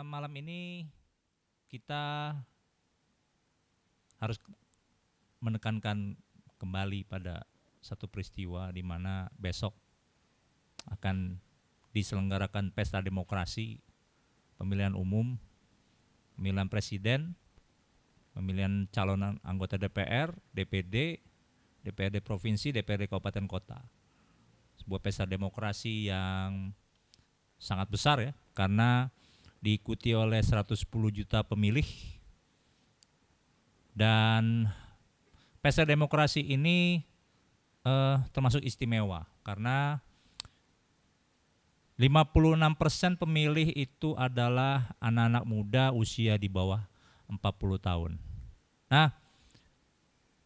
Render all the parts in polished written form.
Malam ini kita harus menekankan kembali pada satu peristiwa di mana besok akan diselenggarakan pesta demokrasi, pemilihan umum, pemilihan presiden, pemilihan calon anggota DPR, DPD, DPRD provinsi, DPRD kabupaten kota. Sebuah pesta demokrasi yang sangat besar ya, karena diikuti oleh 110 juta pemilih, dan pesta demokrasi ini termasuk istimewa karena 56% pemilih itu adalah anak-anak muda usia di bawah 40 tahun. Nah,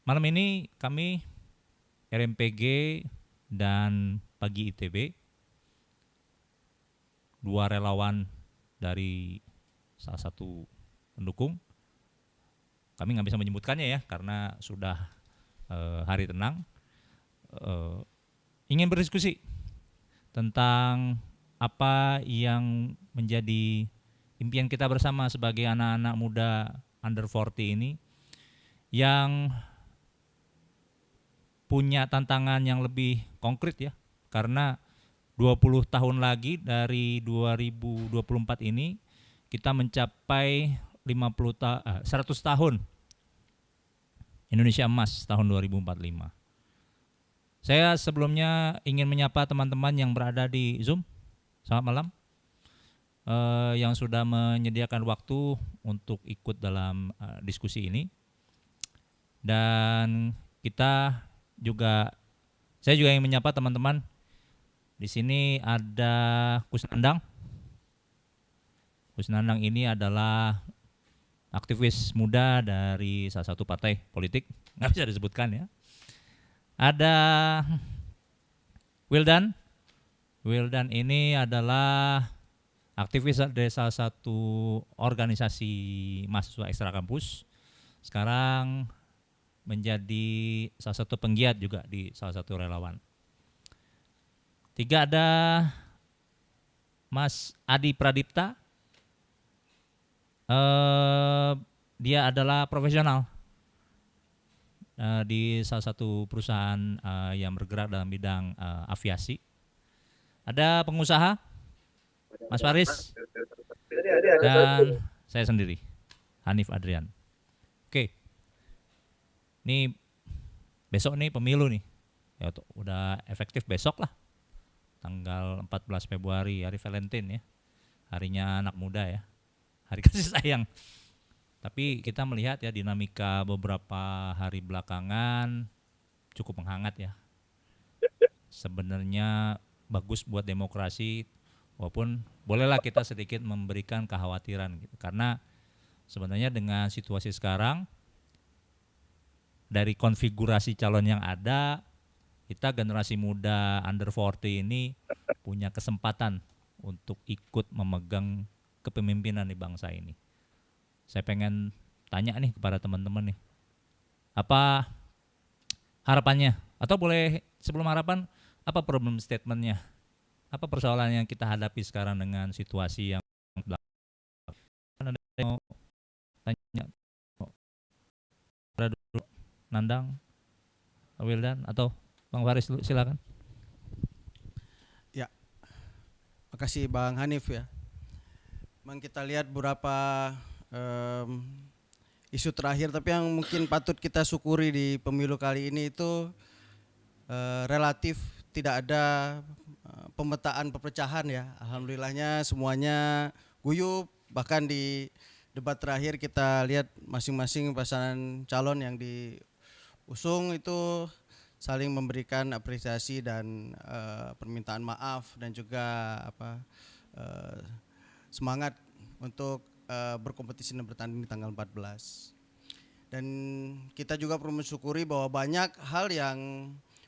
malam ini kami RMPG dan Pagi ITB, dua relawan dari salah satu pendukung, kami nggak bisa menyebutkannya ya karena sudah hari tenang, ingin berdiskusi tentang apa yang menjadi impian kita bersama sebagai anak-anak muda under 40 ini yang punya tantangan yang lebih konkret ya, karena 20 tahun lagi dari 2024 ini kita mencapai 100 tahun Indonesia Emas tahun 2045. Saya sebelumnya ingin menyapa teman-teman yang berada di Zoom. Selamat malam. Yang sudah menyediakan waktu untuk ikut dalam diskusi ini. Dan saya juga ingin menyapa teman-teman. Di sini ada Kusnandang. Kusnandang ini adalah aktivis muda dari salah satu partai politik, nggak bisa disebutkan ya. Ada Wildan. Wildan ini adalah aktivis dari salah satu organisasi mahasiswa ekstra kampus. Sekarang menjadi salah satu penggiat juga di salah satu relawan. 3 ada Mas Adi Pradipta. Dia adalah profesional di salah satu perusahaan yang bergerak dalam bidang aviasi. Ada pengusaha, Mas Faris, dan saya sendiri, Hanif Adrian. Oke, ini besok nih pemilu nih, ya udah efektif besok lah, tanggal 14 Februari, hari Valentine ya, harinya anak muda ya, hari kasih sayang. Tapi kita melihat ya dinamika beberapa hari belakangan cukup menghangat ya. Sebenarnya bagus buat demokrasi, walaupun bolehlah kita sedikit memberikan kekhawatiran gitu. Karena sebenarnya dengan situasi sekarang, dari konfigurasi calon yang ada, kita generasi muda under 40 ini punya kesempatan untuk ikut memegang kepemimpinan di bangsa ini. Saya pengen tanya nih kepada teman-teman nih, apa harapannya? Atau boleh sebelum harapan, apa problem statementnya? Apa persoalan yang kita hadapi sekarang dengan situasi yang belakang? Ada yang mau tanya? Ada dulu, Nandang, Wildan, atau Bang Faris dulu, silakan. Ya, makasih Bang Hanif ya. Memang kita lihat beberapa isu terakhir, tapi yang mungkin patut kita syukuri di pemilu kali ini itu relatif tidak ada pemetaan perpecahan ya. Alhamdulillahnya semuanya guyup, bahkan di debat terakhir kita lihat masing-masing pasangan calon yang diusung itu saling memberikan apresiasi dan permintaan maaf dan juga semangat untuk berkompetisi dan bertanding di tanggal 14. Dan kita juga perlu mensyukuri bahwa banyak hal yang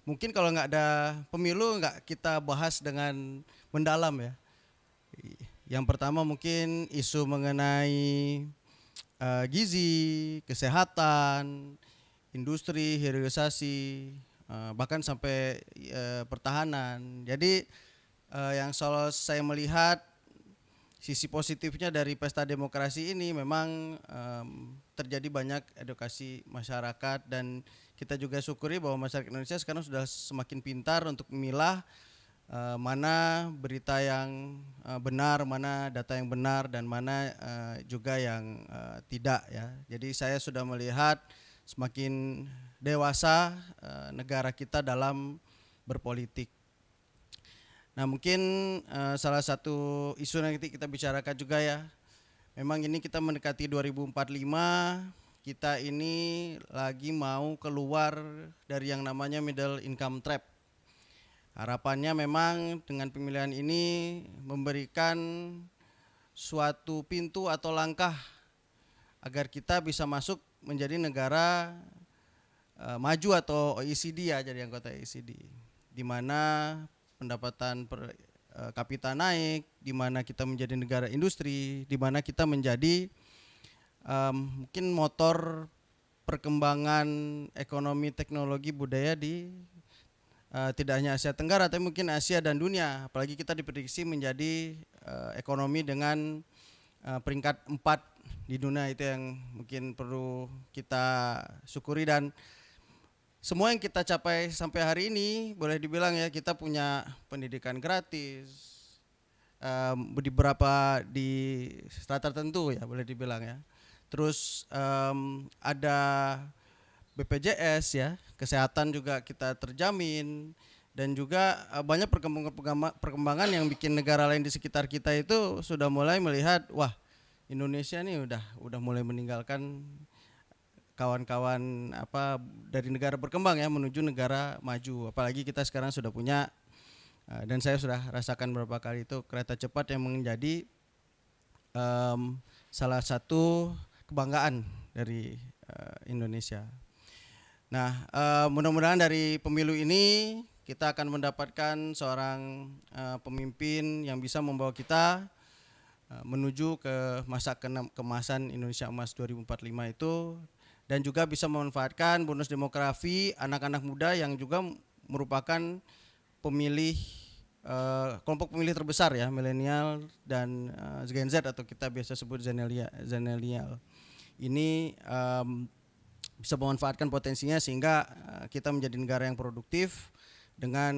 mungkin kalau nggak ada pemilu nggak kita bahas dengan mendalam ya. Yang pertama mungkin isu mengenai gizi, kesehatan, industri, hilirisasi, bahkan sampai pertahanan. Jadi yang selalu saya melihat sisi positifnya dari pesta demokrasi ini memang terjadi banyak edukasi masyarakat, dan kita juga syukuri bahwa masyarakat Indonesia sekarang sudah semakin pintar untuk memilah mana berita yang benar, mana data yang benar, dan mana juga yang tidak ya. Jadi saya sudah melihat semakin dewasa negara kita dalam berpolitik. Nah mungkin salah satu isu yang nanti kita bicarakan juga ya, memang ini kita mendekati 2045, kita ini lagi mau keluar dari yang namanya middle income trap. Harapannya memang dengan pemilihan ini memberikan suatu pintu atau langkah agar kita bisa masuk menjadi negara maju atau OECD ya, jadi anggota OECD, di mana pendapatan per kapita naik, di mana kita menjadi negara industri, di mana kita menjadi mungkin motor perkembangan ekonomi, teknologi, budaya di tidak hanya Asia Tenggara tapi mungkin Asia dan dunia. Apalagi kita diprediksi menjadi ekonomi dengan peringkat 4 di dunia, itu yang mungkin perlu kita syukuri. Dan semua yang kita capai sampai hari ini boleh dibilang ya, kita punya pendidikan gratis di beberapa di strata tertentu ya, boleh dibilang ya. Terus ada BPJS ya, kesehatan juga kita terjamin, dan juga banyak perkembangan yang bikin negara lain di sekitar kita itu sudah mulai melihat, wah Indonesia nih udah mulai meninggalkan kawan-kawan dari negara berkembang ya menuju negara maju. Apalagi kita sekarang sudah punya dan saya sudah rasakan beberapa kali itu kereta cepat yang menjadi salah satu kebanggaan dari Indonesia. Nah, mudah-mudahan dari pemilu ini kita akan mendapatkan seorang pemimpin yang bisa membawa kita menuju ke masa kemasan Indonesia Emas 2045 itu, dan juga bisa memanfaatkan bonus demografi anak-anak muda yang juga merupakan pemilih kelompok pemilih terbesar ya, milenial dan Gen Z atau kita biasa sebut Zennial. Ini bisa memanfaatkan potensinya sehingga kita menjadi negara yang produktif dengan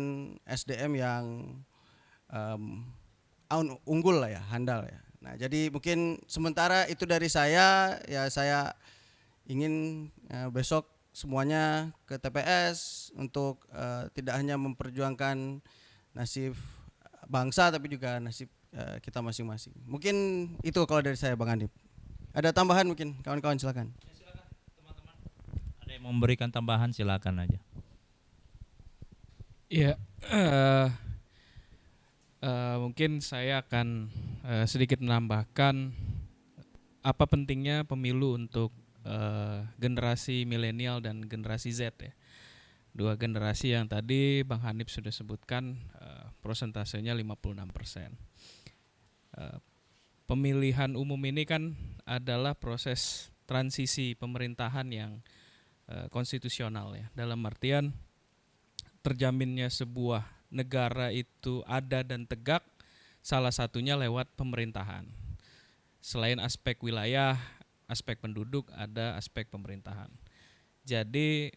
SDM yang unggul lah ya, handal ya. Nah, jadi mungkin sementara itu dari saya ya. Saya ingin besok semuanya ke TPS untuk tidak hanya memperjuangkan nasib bangsa tapi juga nasib kita masing-masing. Mungkin itu kalau dari saya, Bang Andip. Ada tambahan mungkin kawan-kawan, silakan. Ya, silakan teman-teman. Ada yang memberikan tambahan silakan aja. Ya, mungkin saya akan sedikit menambahkan apa pentingnya pemilu untuk generasi milenial dan generasi Z ya. Dua generasi yang tadi Bang Hanif sudah sebutkan prosentasenya 56%. Pemilihan umum ini kan adalah proses transisi pemerintahan yang konstitusional ya. Dalam artian terjaminnya sebuah negara itu ada dan tegak salah satunya lewat pemerintahan. Selain aspek wilayah, aspek penduduk, ada aspek pemerintahan. Jadi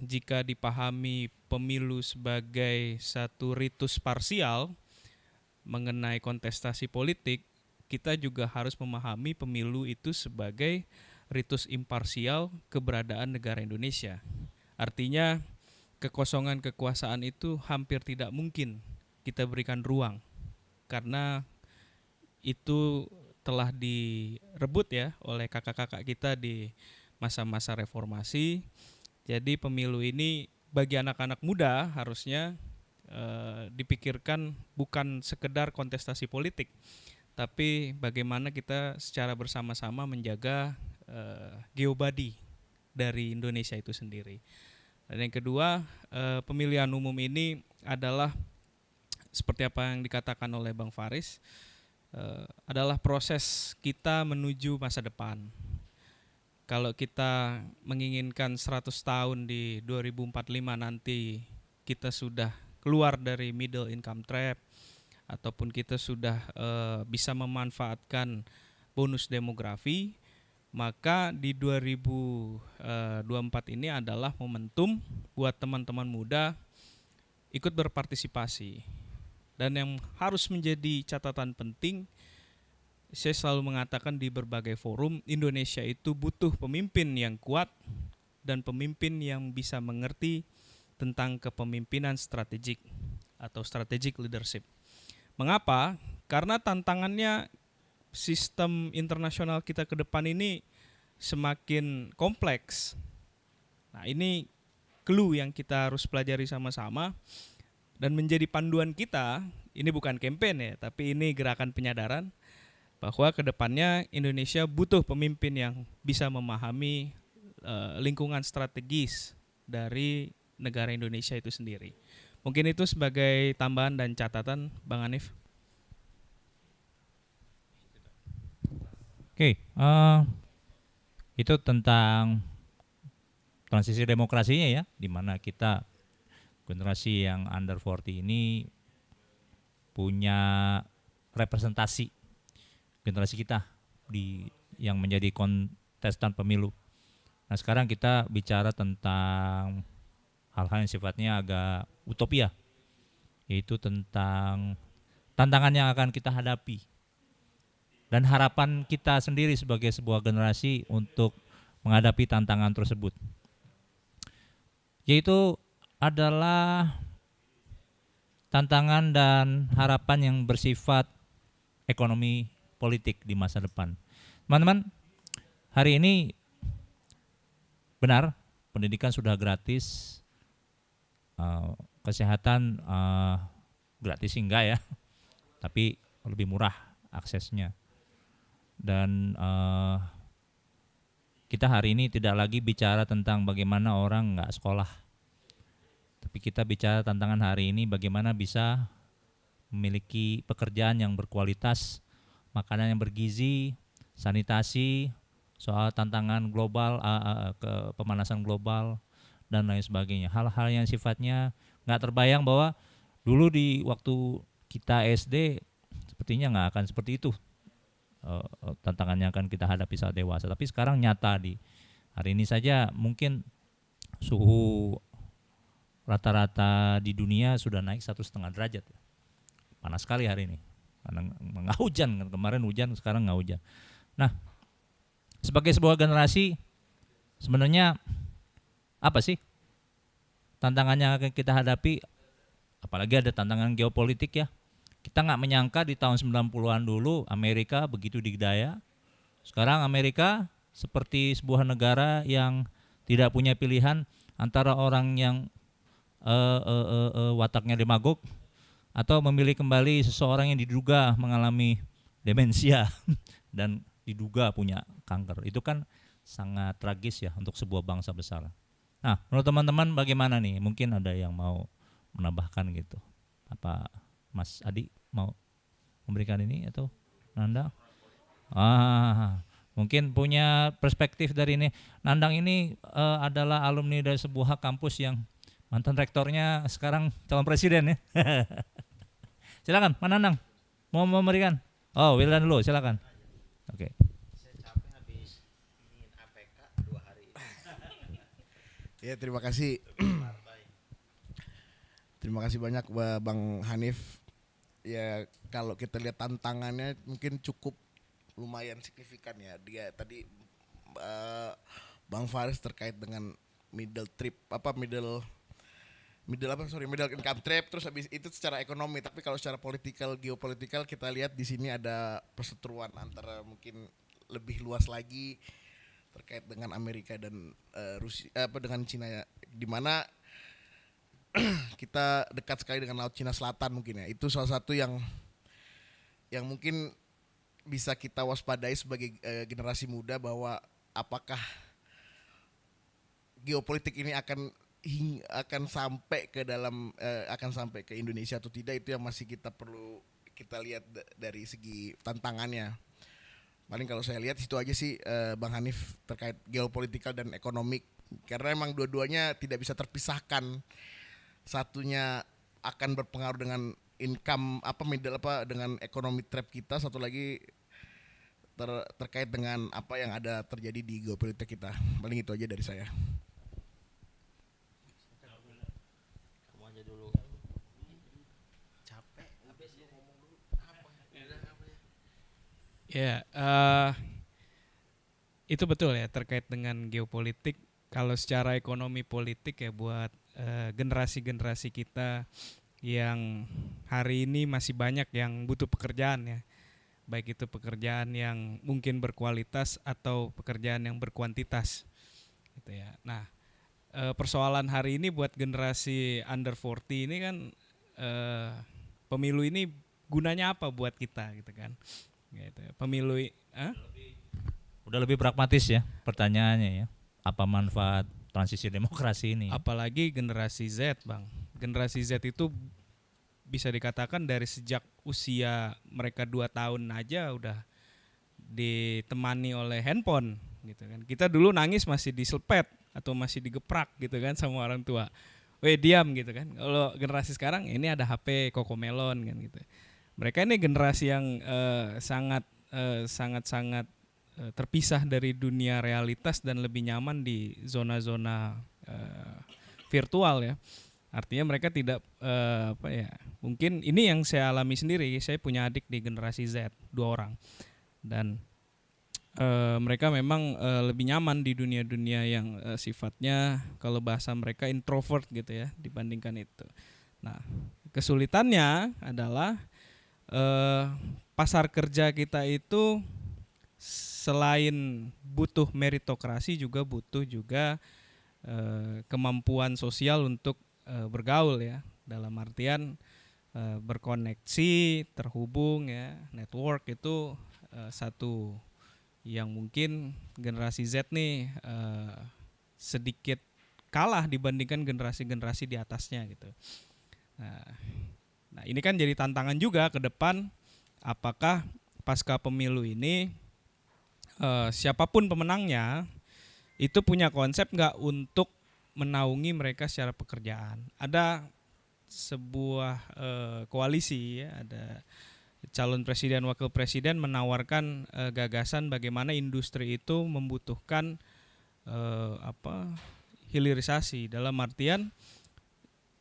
jika dipahami pemilu sebagai satu ritus parsial mengenai kontestasi politik, kita juga harus memahami pemilu itu sebagai ritus imparsial keberadaan negara Indonesia. Artinya kekosongan kekuasaan itu hampir tidak mungkin kita berikan ruang, karena itu telah direbut ya oleh kakak-kakak kita di masa-masa reformasi. Jadi pemilu ini bagi anak-anak muda harusnya dipikirkan bukan sekedar kontestasi politik, tapi bagaimana kita secara bersama-sama menjaga geobody dari Indonesia itu sendiri. Dan yang kedua, pemilihan umum ini adalah seperti apa yang dikatakan oleh Bang Faris, adalah proses kita menuju masa depan. Kalau kita menginginkan 100 tahun di 2045 nanti kita sudah keluar dari middle income trap, ataupun kita sudah bisa memanfaatkan bonus demografi, maka di 2024 ini adalah momentum buat teman-teman muda ikut berpartisipasi. Dan yang harus menjadi catatan penting, saya selalu mengatakan di berbagai forum, Indonesia itu butuh pemimpin yang kuat dan pemimpin yang bisa mengerti tentang kepemimpinan strategik atau strategic leadership. Mengapa? Karena tantangannya sistem internasional kita ke depan ini semakin kompleks. Nah, ini clue yang kita harus pelajari sama-sama dan menjadi panduan kita. Ini bukan campaign ya, tapi ini gerakan penyadaran bahwa ke depannya Indonesia butuh pemimpin yang bisa memahami lingkungan strategis dari negara Indonesia itu sendiri. Mungkin itu sebagai tambahan dan catatan, Bang Hanif. Oke, itu tentang transisi demokrasinya ya, di mana kita generasi yang under 40 ini punya representasi generasi kita yang menjadi kontestan pemilu. Nah, sekarang kita bicara tentang hal-hal yang sifatnya agak utopia, yaitu tentang tantangan yang akan kita hadapi dan harapan kita sendiri sebagai sebuah generasi untuk menghadapi tantangan tersebut, yaitu adalah tantangan dan harapan yang bersifat ekonomi politik di masa depan. Teman-teman, hari ini benar pendidikan sudah gratis, kesehatan gratis enggak ya, tapi lebih murah aksesnya. Dan kita hari ini tidak lagi bicara tentang bagaimana orang enggak sekolah, tapi kita bicara tantangan hari ini bagaimana bisa memiliki pekerjaan yang berkualitas, makanan yang bergizi, sanitasi, soal tantangan global, pemanasan global, dan lain sebagainya. Hal-hal yang sifatnya nggak terbayang bahwa dulu di waktu kita SD sepertinya nggak akan seperti itu tantangannya akan kita hadapi saat dewasa. Tapi sekarang nyata di hari ini saja mungkin suhu rata-rata di dunia sudah naik 1,5 derajat. Panas sekali hari ini. Karena nggak hujan, kemarin hujan, sekarang nggak hujan. Nah, sebagai sebuah generasi sebenarnya apa sih tantangan yang akan kita hadapi, apalagi ada tantangan geopolitik ya. Kita nggak menyangka di tahun 90-an dulu Amerika begitu dikdaya. Sekarang Amerika seperti sebuah negara yang tidak punya pilihan antara orang yang wataknya demagog atau memilih kembali seseorang yang diduga mengalami demensia dan diduga punya kanker. Itu kan sangat tragis ya untuk sebuah bangsa besar. Nah, menurut teman-teman bagaimana nih? Mungkin ada yang mau menambahkan gitu. Apa Mas Adi mau memberikan ini atau Nanda? Mungkin punya perspektif dari ini. Nandang ini adalah alumni dari sebuah kampus yang mantan rektornya sekarang calon presiden ya. Silakan, Mas Nandang. Mau memberikan? Oh, Wildan dulu, silakan. Oke. Ya, terima kasih. Terima kasih banyak Bang Hanif. Ya, kalau kita lihat tantangannya mungkin cukup lumayan signifikan ya. Dia tadi Bang Faris terkait dengan middle income trap, terus habis itu secara ekonomi. Tapi kalau secara geopolitikal kita lihat di sini ada perseteruan antara mungkin lebih luas lagi terkait dengan Amerika dan Rusia, dengan Cina ya, di mana kita dekat sekali dengan Laut Cina Selatan mungkin ya. Itu salah satu yang mungkin bisa kita waspadai sebagai generasi muda, bahwa apakah geopolitik ini akan sampai ke Indonesia atau tidak, itu yang masih kita perlu kita lihat dari segi tantangannya. Paling kalau saya lihat situ aja sih Bang Hanif, terkait geopolitikal dan ekonomik, karena emang dua-duanya tidak bisa terpisahkan. Satunya akan berpengaruh dengan income middle dengan ekonomi trap kita, satu lagi terkait dengan apa yang ada terjadi di geopolitik kita. Paling itu aja dari saya. Ya, itu betul ya terkait dengan geopolitik. Kalau secara ekonomi politik ya buat generasi-generasi kita yang hari ini masih banyak yang butuh pekerjaan ya, baik itu pekerjaan yang mungkin berkualitas atau pekerjaan yang berkuantitas, gitu ya. Nah, persoalan hari ini buat generasi under 40 ini kan pemilu ini gunanya apa buat kita, gitu kan? Gitu. Pemilu Udah lebih pragmatis ya pertanyaannya ya. Apa manfaat transisi demokrasi ini? Apalagi generasi Z, Bang. Generasi Z itu bisa dikatakan dari sejak usia mereka 2 tahun aja udah ditemani oleh handphone gitu kan. Kita dulu nangis masih diselpet atau masih digeprak gitu kan sama orang tua. Weh, diam gitu kan. Kalau generasi sekarang ini ada HP Cocomelon kan gitu. Mereka ini generasi yang sangat terpisah dari dunia realitas dan lebih nyaman di zona-zona virtual ya. Artinya mereka tidak mungkin ini yang saya alami sendiri. Saya punya adik di generasi Z, 2 orang, dan mereka memang lebih nyaman di dunia-dunia yang sifatnya kalau bahasa mereka introvert gitu ya dibandingkan itu. Nah, kesulitannya adalah pasar kerja kita itu selain butuh meritokrasi juga butuh kemampuan sosial untuk bergaul ya, dalam artian berkoneksi, terhubung ya, network itu satu yang mungkin generasi Z nih sedikit kalah dibandingkan generasi-generasi di atasnya gitu. Nah, ini kan jadi tantangan juga ke depan, apakah pasca pemilu ini siapapun pemenangnya itu punya konsep nggak untuk menaungi mereka secara pekerjaan. Ada sebuah koalisi ya, ada calon presiden, wakil presiden menawarkan gagasan bagaimana industri itu membutuhkan hilirisasi, dalam artian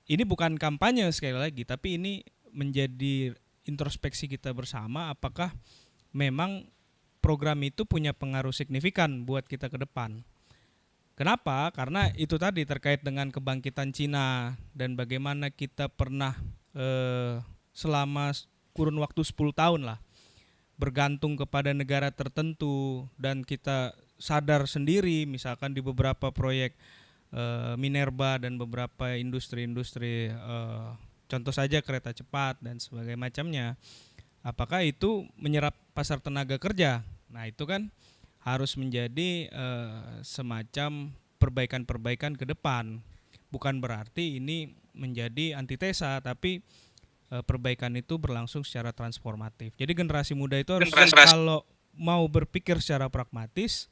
ini bukan kampanye sekali lagi, tapi ini menjadi introspeksi kita bersama, apakah memang program itu punya pengaruh signifikan buat kita ke depan. Kenapa? Karena itu tadi terkait dengan kebangkitan Cina dan bagaimana kita pernah selama kurun waktu 10 tahun lah bergantung kepada negara tertentu, dan kita sadar sendiri misalkan di beberapa proyek minerba dan beberapa industri-industri contoh saja kereta cepat dan sebagainya macamnya, apakah itu menyerap pasar tenaga kerja? Nah, itu kan harus menjadi semacam perbaikan-perbaikan ke depan. Bukan berarti ini menjadi antitesa, tapi perbaikan itu berlangsung secara transformatif. Jadi generasi muda itu harus kalau mau berpikir secara pragmatis,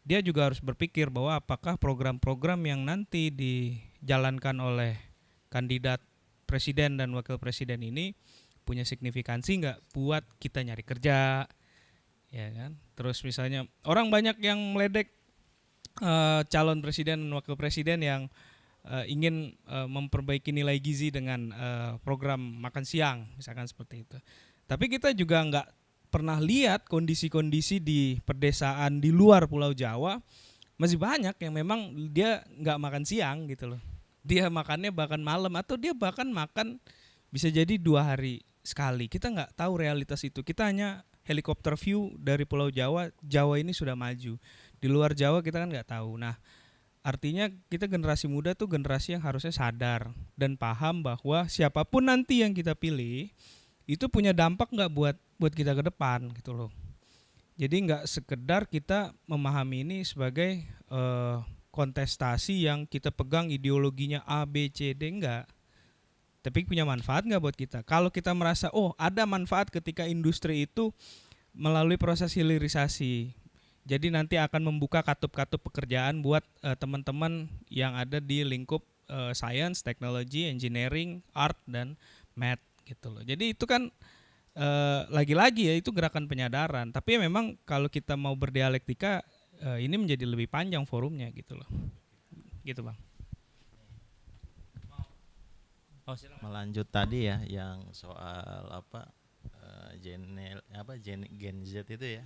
dia juga harus berpikir bahwa apakah program-program yang nanti dijalankan oleh kandidat presiden dan wakil presiden ini punya signifikansi nggak buat kita nyari kerja, ya kan? Terus misalnya orang banyak yang meledek calon presiden dan wakil presiden yang ingin memperbaiki nilai gizi dengan program makan siang, misalkan seperti itu. Tapi kita juga nggak pernah lihat kondisi-kondisi di pedesaan di luar Pulau Jawa, masih banyak yang memang dia nggak makan siang gitu loh. Dia makannya bahkan malam, atau dia bahkan makan bisa jadi 2 hari sekali. Kita nggak tahu realitas itu. Kita hanya helikopter view dari Pulau Jawa. Jawa ini sudah maju. Di luar Jawa kita kan nggak tahu. Nah, artinya kita generasi muda tuh generasi yang harusnya sadar dan paham bahwa siapapun nanti yang kita pilih itu punya dampak nggak buat kita ke depan gitu loh. Jadi nggak sekedar kita memahami ini sebagai kontestasi yang kita pegang ideologinya A, B, C, D, enggak. Tapi punya manfaat nggak buat kita? Kalau kita merasa ada manfaat ketika industri itu melalui proses hilirisasi, jadi nanti akan membuka katup-katup pekerjaan buat teman-teman yang ada di lingkup science, technology, engineering, art, dan math gitu loh. Jadi itu kan lagi-lagi ya itu gerakan penyadaran. Tapi ya memang kalau kita mau berdialektika ini menjadi lebih panjang forumnya gitu loh. Gitu Bang. Melanjut tadi ya yang soal Gen Z itu ya.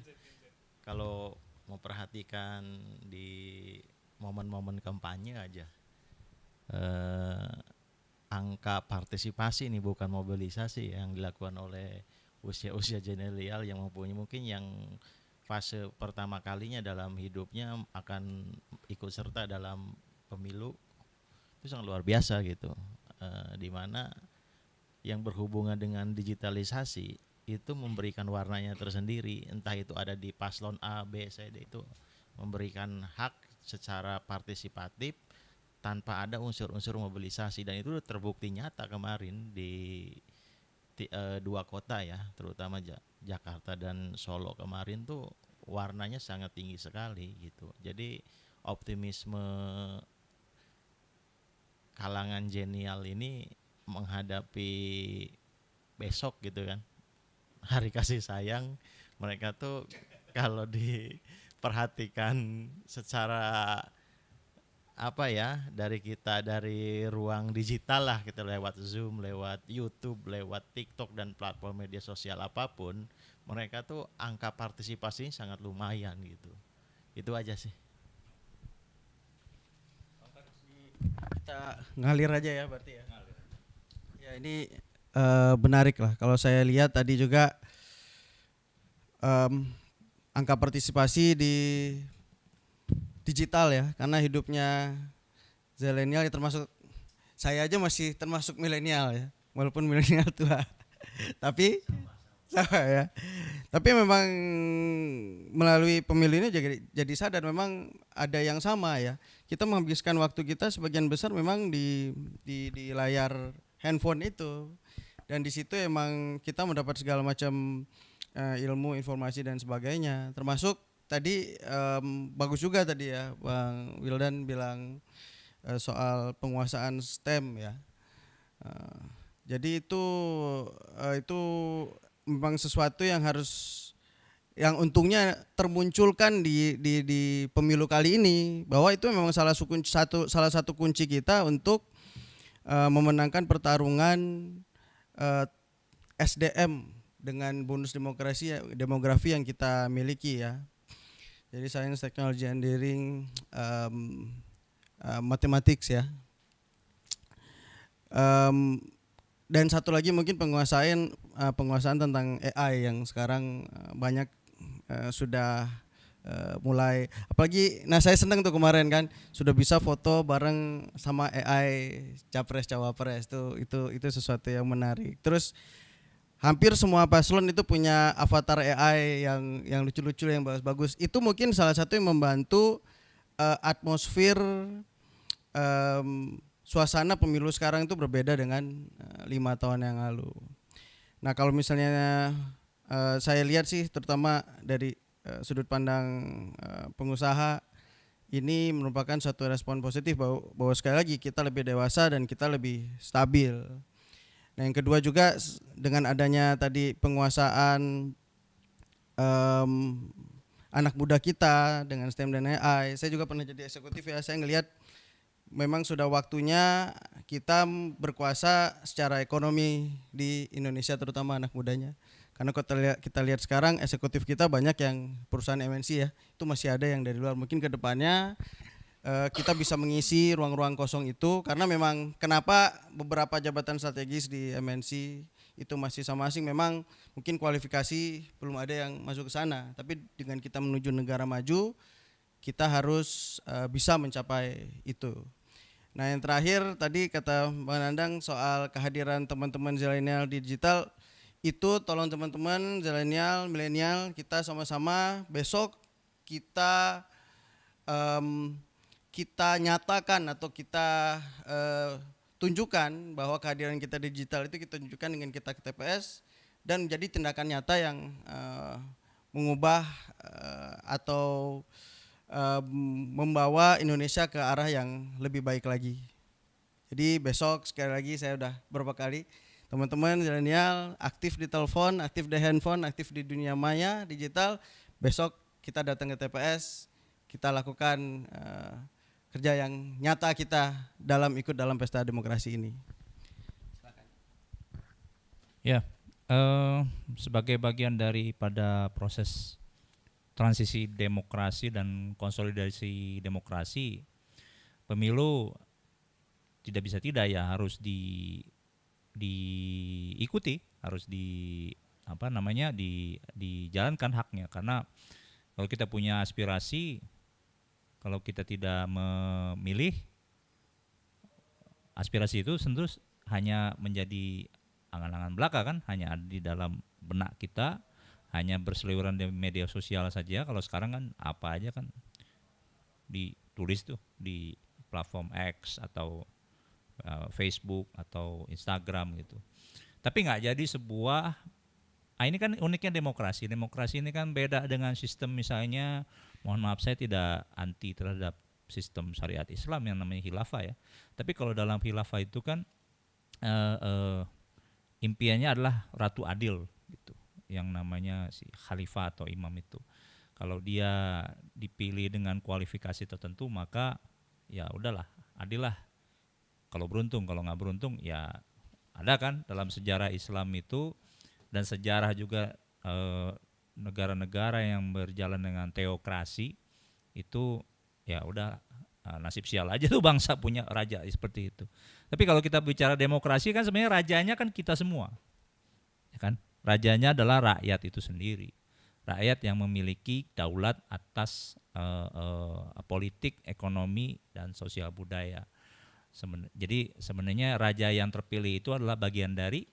Kalau memperhatikan di momen-momen kampanye aja, angka partisipasi nih bukan mobilisasi yang dilakukan oleh usia-usia milenial yang mempunyai mungkin yang fase pertama kalinya dalam hidupnya akan ikut serta dalam pemilu itu sangat luar biasa gitu, di mana yang berhubungan dengan digitalisasi itu memberikan warnanya tersendiri, entah itu ada di paslon A, B, C, D, itu memberikan hak secara partisipatif tanpa ada unsur-unsur mobilisasi, dan itu terbukti nyata kemarin di dua kota ya, terutama Jakarta dan Solo kemarin tuh warnanya sangat tinggi sekali gitu. Jadi optimisme kalangan genial ini menghadapi besok gitu kan, hari kasih sayang, mereka tuh kalau diperhatikan secara dari ruang digital lah, kita lewat Zoom, lewat YouTube, lewat TikTok dan platform media sosial apapun, mereka tuh angka partisipasinya sangat lumayan gitu. Itu aja sih. Kita ngalir aja ya berarti ya. Ya ini menarik lah. Kalau saya lihat tadi juga angka partisipasi di digital ya, karena hidupnya zilenial ya, termasuk saya aja masih termasuk milenial ya, walaupun milenial tua. Tapi sama ya. Tapi memang melalui pemilu ini jadi sadar memang ada yang sama ya. Kita menghabiskan waktu kita sebagian besar memang di layar handphone itu. Dan di situ emang kita mendapat segala macam ilmu, informasi dan sebagainya. Termasuk tadi bagus juga tadi ya Bang Wildan bilang soal penguasaan STEM ya. Jadi itu memang sesuatu yang untungnya termunculkan di pemilu kali ini, bahwa itu memang salah satu kunci kita untuk memenangkan pertarungan SDM dengan bonus demografi yang kita miliki ya. Jadi Science, Technology, Engineering, Mathematics ya. Dan satu lagi mungkin penguasaan tentang AI yang sekarang banyak sudah mulai, apalagi saya senang tuh kemarin kan sudah bisa foto bareng sama AI capres cawapres, itu sesuatu yang menarik. Terus hampir semua paslon itu punya avatar AI yang lucu-lucu, yang bagus-bagus. Itu mungkin salah satu yang membantu atmosfer suasana pemilu sekarang itu berbeda dengan 5 tahun yang lalu. Nah kalau misalnya saya lihat sih terutama dari sudut pandang pengusaha, ini merupakan suatu respon positif bahwa sekali lagi kita lebih dewasa dan kita lebih stabil. Nah yang kedua juga dengan adanya tadi penguasaan anak muda kita dengan STEM dan AI, saya juga pernah jadi eksekutif ya, saya ngelihat memang sudah waktunya kita berkuasa secara ekonomi di Indonesia, terutama anak mudanya. Karena kalau kita lihat sekarang eksekutif kita banyak yang perusahaan MNC ya, itu masih ada yang dari luar. Mungkin ke depannya kita bisa mengisi ruang-ruang kosong itu, karena memang kenapa beberapa jabatan strategis di MNC itu masih sama asing, memang mungkin kualifikasi belum ada yang masuk ke sana. Tapi dengan kita menuju negara maju, kita harus bisa mencapai itu. Nah yang terakhir tadi kata Bang Nandang soal kehadiran teman-teman zilenial di digital, itu tolong teman-teman zilenial, milenial, kita sama-sama besok kita nyatakan atau kita tunjukkan bahwa kehadiran kita digital itu kita tunjukkan dengan kita ke TPS dan menjadi tindakan nyata yang mengubah atau membawa Indonesia ke arah yang lebih baik lagi. Jadi besok sekali lagi saya udah beberapa kali teman-teman milenial aktif di telepon, aktif di handphone, aktif di dunia maya digital. Besok kita datang ke TPS, kita lakukan kerja yang nyata kita ikut dalam pesta demokrasi ini. Ya, sebagai bagian daripada proses transisi demokrasi dan konsolidasi demokrasi, pemilu tidak bisa tidak ya harus diikuti, harus dijalankan haknya, karena kalau kita punya aspirasi, kalau kita tidak memilih, aspirasi itu tentu hanya menjadi angan-angan belaka kan, hanya ada di dalam benak kita, hanya berseliweran di media sosial saja. Kalau sekarang kan apa aja kan ditulis tuh di platform X atau Facebook atau Instagram gitu. Tapi nggak jadi sebuah, ini kan uniknya demokrasi. Demokrasi ini kan beda dengan sistem, misalnya, mohon maaf saya tidak anti terhadap sistem syariat Islam yang namanya khilafah ya. Tapi kalau dalam khilafah itu kan impiannya adalah ratu adil gitu, yang namanya si khalifah atau imam itu. Kalau dia dipilih dengan kualifikasi tertentu, maka ya udahlah, adil lah. Kalau beruntung, kalau nggak beruntung ya ada kan dalam sejarah Islam itu, dan sejarah juga negara-negara yang berjalan dengan teokrasi itu ya udah nasib sial aja tuh bangsa punya raja seperti itu. Tapi kalau kita bicara demokrasi kan sebenarnya rajanya kan kita semua, ya kan? Rajanya adalah rakyat itu sendiri, rakyat yang memiliki daulat atas politik, ekonomi, dan sosial budaya. Jadi sebenarnya raja yang terpilih itu adalah bagian dari,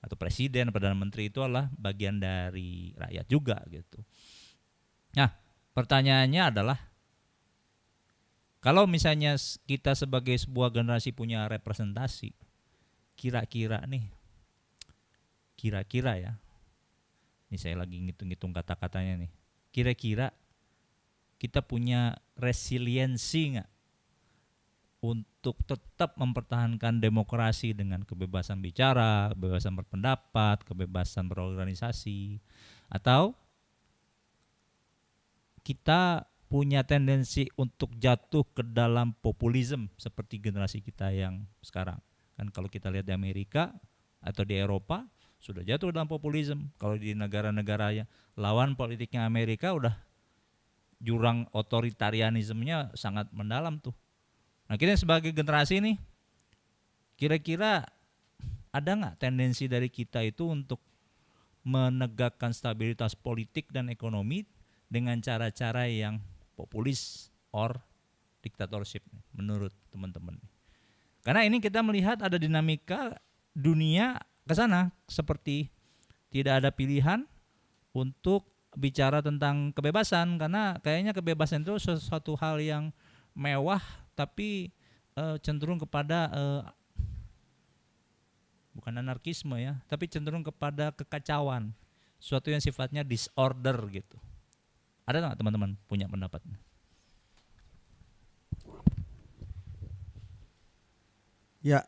atau presiden, perdana menteri itu adalah bagian dari rakyat juga gitu. Nah, pertanyaannya adalah, kalau misalnya kita sebagai sebuah generasi punya representasi, kira-kira ya, ini saya lagi ngitung-ngitung kata-katanya nih, kira-kira kita punya resiliensi nggak untuk tetap mempertahankan demokrasi dengan kebebasan bicara, kebebasan berpendapat, kebebasan berorganisasi, atau kita punya tendensi untuk jatuh ke dalam populisme seperti generasi kita yang sekarang. Kan kalau kita lihat di Amerika atau di Eropa sudah jatuh dalam populisme. Kalau di negara-negara yang lawan politiknya Amerika udah jurang otoritarianismenya sangat mendalam tuh. Nah, kita sebagai generasi ini kira-kira ada nggak tendensi dari kita itu untuk menegakkan stabilitas politik dan ekonomi dengan cara-cara yang populis or diktatorship menurut teman-teman? Karena ini kita melihat ada dinamika dunia ke sana, seperti tidak ada pilihan untuk bicara tentang kebebasan, karena kayaknya kebebasan itu sesuatu hal yang mewah tapi cenderung kepada bukan anarkisme ya, tapi cenderung kepada kekacauan, suatu yang sifatnya disorder gitu. Ada nggak teman-teman punya pendapat? Ya,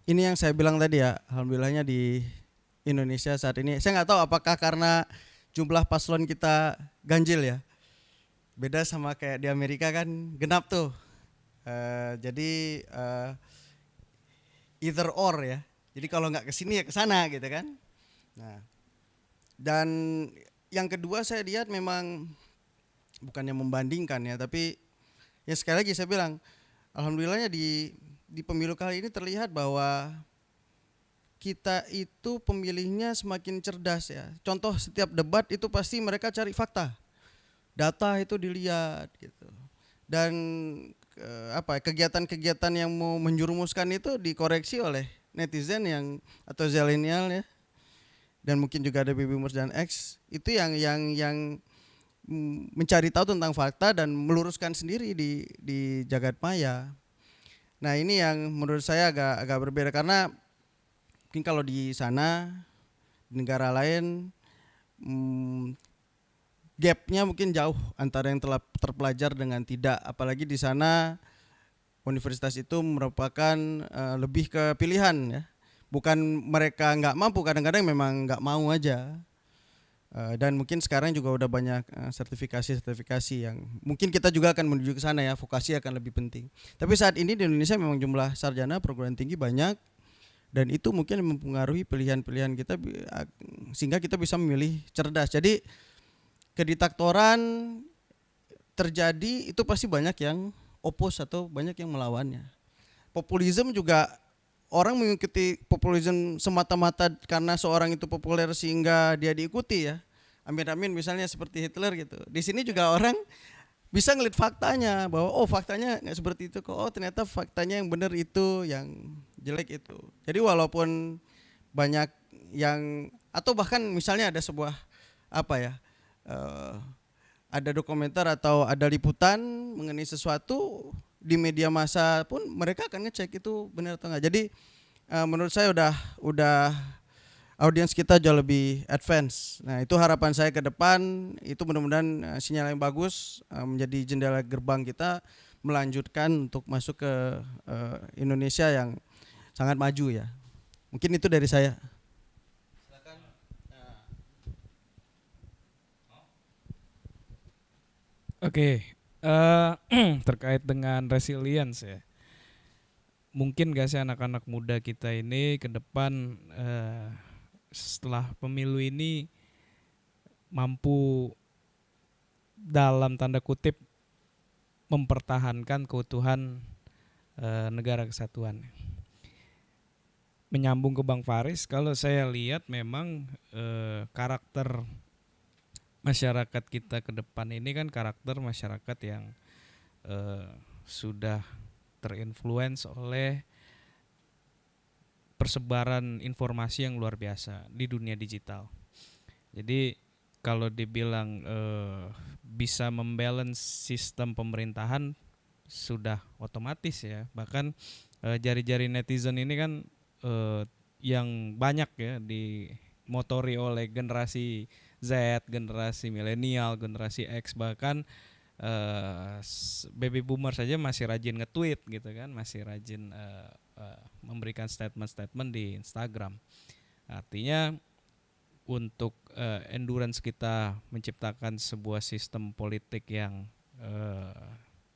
ini yang saya bilang tadi ya, alhamdulillahnya di Indonesia saat ini, saya nggak tahu apakah karena jumlah paslon kita ganjil ya, beda sama kayak di Amerika kan genap tuh, jadi either or ya, jadi kalau nggak kesini ya kesana gitu kan. Nah, dan yang kedua saya lihat memang bukannya membandingkan ya, tapi ya sekali lagi saya bilang alhamdulillahnya di pemilu kali ini terlihat bahwa kita itu pemilihnya semakin cerdas ya. Contoh setiap debat itu pasti mereka cari fakta, data itu dilihat gitu. Dan kegiatan-kegiatan yang mau menjurumuskan itu dikoreksi oleh netizen yang atau zilenial ya. Dan mungkin juga ada baby boomers dan X itu yang mencari tahu tentang fakta dan meluruskan sendiri di jagat maya. Nah, ini yang menurut saya agak berbeda, karena mungkin kalau di sana di negara lain gapnya mungkin jauh antara yang telah terpelajar dengan tidak, apalagi di sana universitas itu merupakan lebih ke pilihan ya. bukan mereka nggak mampu, kadang-kadang memang nggak mau aja. Dan mungkin sekarang juga udah banyak sertifikasi yang mungkin kita juga akan menuju ke sana ya, vokasi akan lebih penting. Tapi saat ini di Indonesia memang jumlah sarjana perguruan tinggi banyak, dan itu mungkin mempengaruhi pilihan-pilihan kita sehingga kita bisa memilih cerdas. Jadi kediktatoran terjadi itu pasti banyak yang oppose atau banyak yang melawannya. Populisme juga, orang mengikuti populisme semata-mata karena seorang itu populer sehingga dia diikuti ya. Amin misalnya seperti Hitler gitu. Di sini juga orang bisa ngeliat faktanya bahwa oh faktanya nggak seperti itu kok. Oh ternyata faktanya yang benar itu, yang jelek itu. Jadi walaupun banyak yang, atau bahkan misalnya ada sebuah ada dokumenter atau ada liputan mengenai sesuatu di media massa pun mereka akan ngecek itu benar atau enggak. Jadi menurut saya udah audiens kita jauh lebih advance. Nah, itu harapan saya ke depan, itu mudah-mudahan sinyal yang bagus menjadi jendela gerbang kita melanjutkan untuk masuk ke Indonesia yang sangat maju ya. Mungkin itu dari saya. Oke, terkait dengan resilience ya. Mungkin gak sih anak-anak muda kita ini ke depan setelah pemilu ini mampu dalam tanda kutip mempertahankan keutuhan negara kesatuan. Menyambung ke Bang Faris, kalau saya lihat memang karakter masyarakat kita ke depan ini kan karakter masyarakat yang sudah terinfluence oleh persebaran informasi yang luar biasa di dunia digital. Jadi kalau dibilang bisa membalance sistem pemerintahan sudah otomatis ya. Bahkan jari-jari netizen ini kan yang banyak ya dimotori oleh generasi Z, generasi milenial, generasi X, bahkan baby boomer saja masih rajin nge-tweet gitu kan, masih rajin memberikan statement-statement di Instagram. Artinya untuk endurance kita menciptakan sebuah sistem politik yang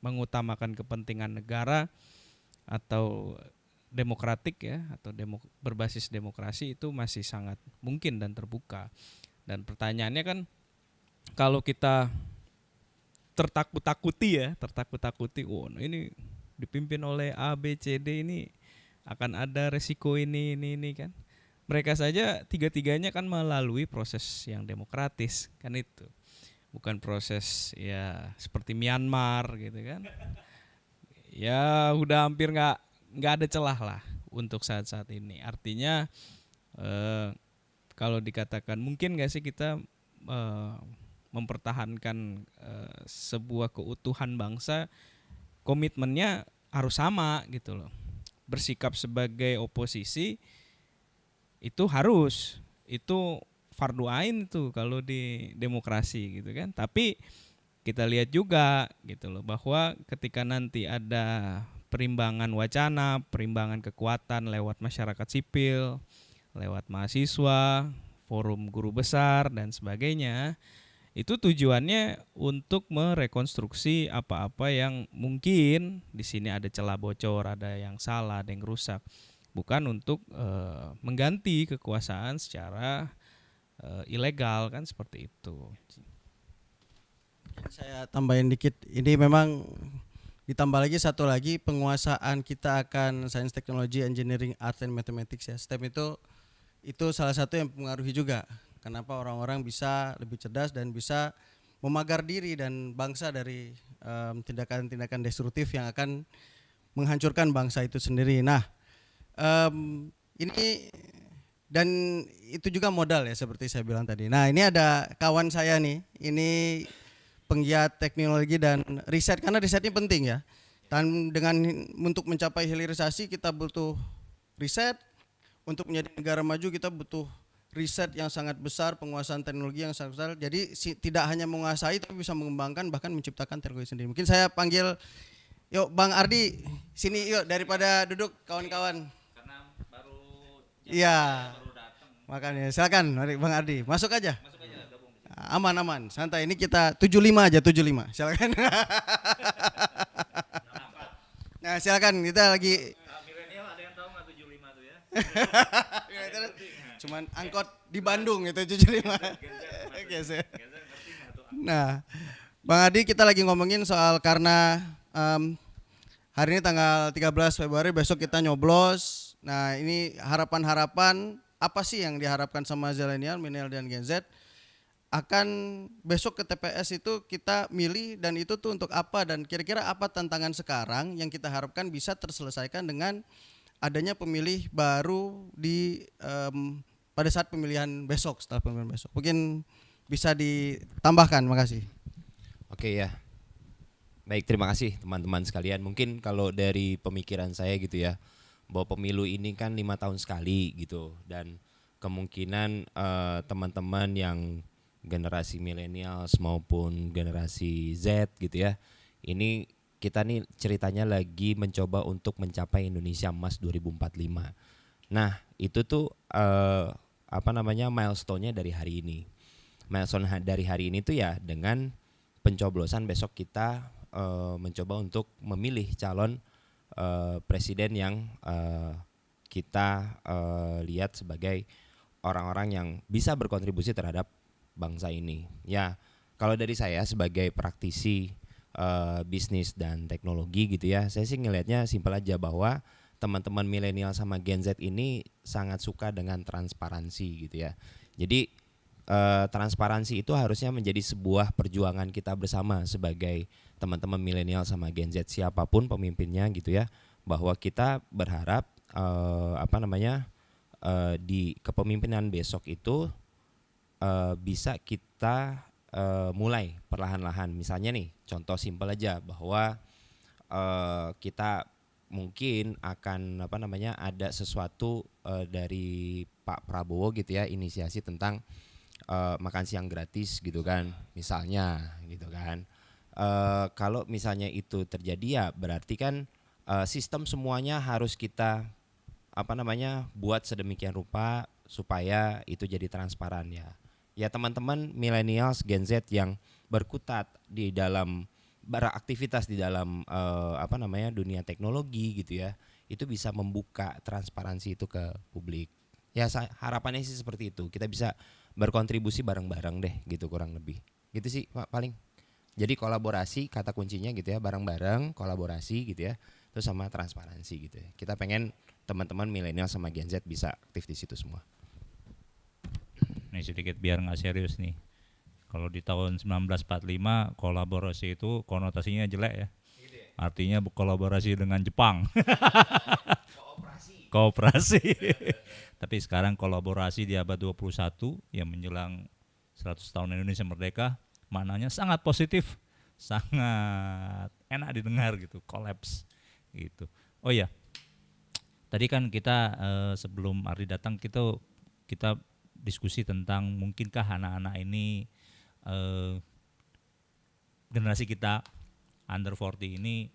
mengutamakan kepentingan negara atau demokratik ya, atau berbasis demokrasi itu masih sangat mungkin dan terbuka. Dan pertanyaannya kan, kalau kita tertakut-takuti, oh ini dipimpin oleh A, B, C, D, ini akan ada resiko ini kan. Mereka saja tiga-tiganya kan melalui proses yang demokratis kan, itu bukan proses ya seperti Myanmar gitu kan. Ya udah hampir nggak ada celah lah untuk saat-saat ini. Artinya kalau dikatakan mungkin nggak sih kita mempertahankan sebuah keutuhan bangsa, komitmennya harus sama gitu loh. Bersikap sebagai oposisi itu fardu ain itu kalau di demokrasi gitu kan. Tapi kita lihat juga gitu loh, bahwa ketika nanti ada perimbangan wacana, perimbangan kekuatan lewat masyarakat sipil, lewat mahasiswa, forum guru besar dan sebagainya, itu tujuannya untuk merekonstruksi apa-apa yang mungkin di sini ada celah bocor, ada yang salah, ada yang rusak, bukan untuk mengganti kekuasaan secara ilegal kan, seperti itu. Saya tambahin dikit, ini memang ditambah lagi satu lagi, penguasaan kita akan sains, teknologi, engineering, art, and mathematics ya. STEM itu salah satu yang mempengaruhi juga kenapa orang-orang bisa lebih cerdas dan bisa memagar diri dan bangsa dari tindakan-tindakan destruktif yang akan menghancurkan bangsa itu sendiri. Nah, ini dan itu juga modal ya seperti saya bilang tadi. Nah, ini ada kawan saya nih, ini penggiat teknologi dan riset, karena riset ini penting ya. Dan untuk mencapai hilirisasi kita butuh riset, untuk menjadi negara maju kita butuh riset yang sangat besar, penguasaan teknologi yang sangat besar. Jadi tidak hanya menguasai tapi bisa mengembangkan, bahkan menciptakan teknologi sendiri. Mungkin saya panggil, yuk Bang Ardi, sini yuk, daripada duduk kawan-kawan. Karena baru Iya. Makanya silakan mari Bang Ardi, masuk aja. Aman, santai. Ini kita 75 aja, 75. Silakan. Nah, silakan kita lagi Milenial ada yang tahu nggak 75 tuh ya? cuman angkot di Bandung itu 75. Geser. Nah, Bang Adi, kita lagi ngomongin soal karena hari ini tanggal 13 Februari, besok kita nyoblos. Nah, ini harapan-harapan apa sih yang diharapkan sama Zilenial, Milenial dan Gen Z akan besok ke TPS itu kita milih, dan itu tuh untuk apa, dan kira-kira apa tantangan sekarang yang kita harapkan bisa terselesaikan dengan adanya pemilih baru di pada saat pemilihan besok, setelah pemilihan besok. Mungkin bisa ditambahkan, makasih. Oke ya. Baik, terima kasih teman-teman sekalian. Mungkin kalau dari pemikiran saya gitu ya, bahwa pemilu ini kan 5 tahun sekali gitu, dan kemungkinan teman-teman yang generasi milenials maupun generasi Z gitu ya, ini kita nih ceritanya lagi mencoba untuk mencapai Indonesia Emas 2045. Nah, itu tuh milestone-nya dari hari ini. Milestone dari hari ini tuh ya dengan pencoblosan besok kita mencoba untuk memilih calon presiden yang kita lihat sebagai orang-orang yang bisa berkontribusi terhadap bangsa ini. Ya, kalau dari saya sebagai praktisi bisnis dan teknologi gitu ya, saya sih ngelihatnya simpel aja bahwa teman-teman milenial sama Gen Z ini sangat suka dengan transparansi gitu ya. Jadi transparansi itu harusnya menjadi sebuah perjuangan kita bersama sebagai teman-teman milenial sama Gen Z, siapapun pemimpinnya gitu ya, bahwa kita berharap di kepemimpinan besok itu bisa kita mulai perlahan-lahan. Misalnya nih, contoh simpel aja bahwa kita mungkin akan ada sesuatu dari Pak Prabowo gitu ya, inisiasi tentang makan siang gratis gitu kan, misalnya gitu kan. Kalau misalnya itu terjadi ya berarti kan sistem semuanya harus kita buat sedemikian rupa supaya itu jadi transparan ya. Ya teman-teman millennials Gen Z yang berkutat di dalam beraktivitas di dalam dunia teknologi gitu ya, itu bisa membuka transparansi itu ke publik. Ya harapannya sih seperti itu. Kita bisa berkontribusi bareng-bareng deh gitu, kurang lebih. Gitu sih Pak, paling. Jadi kolaborasi kata kuncinya gitu ya, bareng-bareng, kolaborasi gitu ya. Terus sama transparansi gitu ya. Kita pengen teman-teman milenial sama Gen Z bisa aktif di situ semua. Nih sedikit biar nggak serius nih. Kalau di tahun 1945 kolaborasi itu konotasinya jelek ya. Artinya kolaborasi dengan Jepang. Kooperasi. Tapi sekarang kolaborasi di abad 21 yang menjelang 100 tahun Indonesia merdeka, maknanya sangat positif, sangat enak didengar gitu, kolaps gitu. Oh iya, tadi kan kita sebelum Ardi datang kita diskusi tentang mungkinkah anak-anak ini generasi kita under 40 ini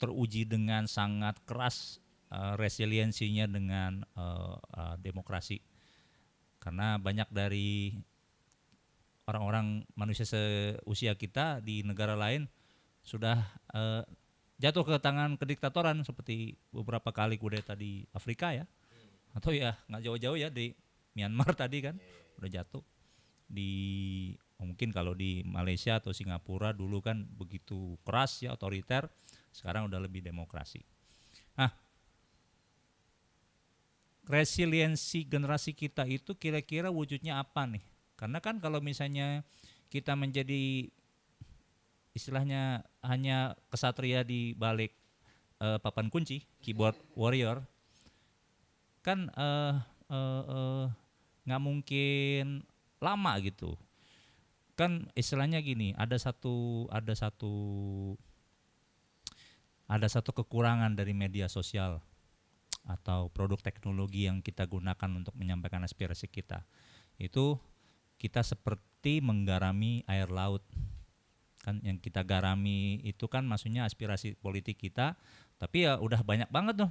teruji dengan sangat keras resiliensinya dengan demokrasi, karena banyak dari orang-orang manusia seusia kita di negara lain sudah jatuh ke tangan kediktatoran seperti beberapa kali kudeta di Afrika ya, atau ya nggak jauh-jauh ya di Myanmar tadi kan udah jatuh, di mungkin kalau di Malaysia atau Singapura dulu kan begitu keras ya, otoriter, sekarang udah lebih demokrasi. Nah, resiliensi generasi kita itu kira-kira wujudnya apa nih? Karena kan kalau misalnya kita menjadi istilahnya hanya kesatria di balik papan kunci, keyboard warrior, kan nggak mungkin lama gitu. Kan istilahnya gini, ada satu kekurangan dari media sosial atau produk teknologi yang kita gunakan untuk menyampaikan aspirasi kita. Itu kita seperti menggarami air laut. Kan yang kita garami itu kan maksudnya aspirasi politik kita, tapi ya udah banyak banget tuh.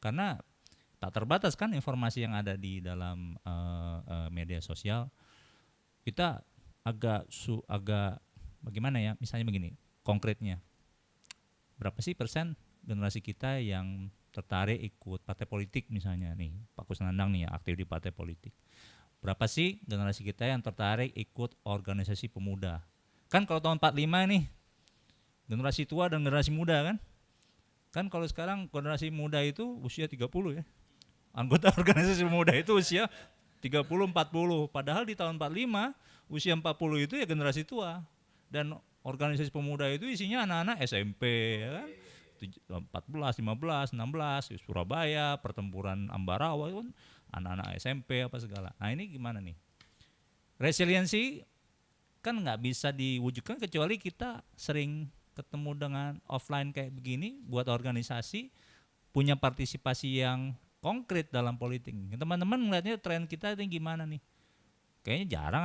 Karena tak terbatas kan informasi yang ada di dalam media sosial. Kita agak bagaimana ya, misalnya begini, konkretnya berapa sih persen generasi kita yang tertarik ikut partai politik, misalnya nih Pak Kusnandang nih aktif di partai politik. Berapa sih generasi kita yang tertarik ikut organisasi pemuda? Kan kalau tahun 45 nih generasi tua dan generasi muda kan. Kan kalau sekarang generasi muda itu usia 30 ya. Anggota organisasi pemuda itu usia 30 40. Padahal di tahun 45 usia 40 itu ya generasi tua. Dan organisasi pemuda itu isinya anak-anak SMP ya kan. 14, 15, 16 Surabaya, pertempuran Ambarawa kan anak-anak SMP apa segala. Nah ini gimana nih? Resiliensi kan nggak bisa diwujudkan kecuali kita sering ketemu dengan offline kayak begini, buat organisasi, punya partisipasi yang konkret dalam politik. Teman-teman melihatnya tren kita ini gimana nih? Kayaknya jarang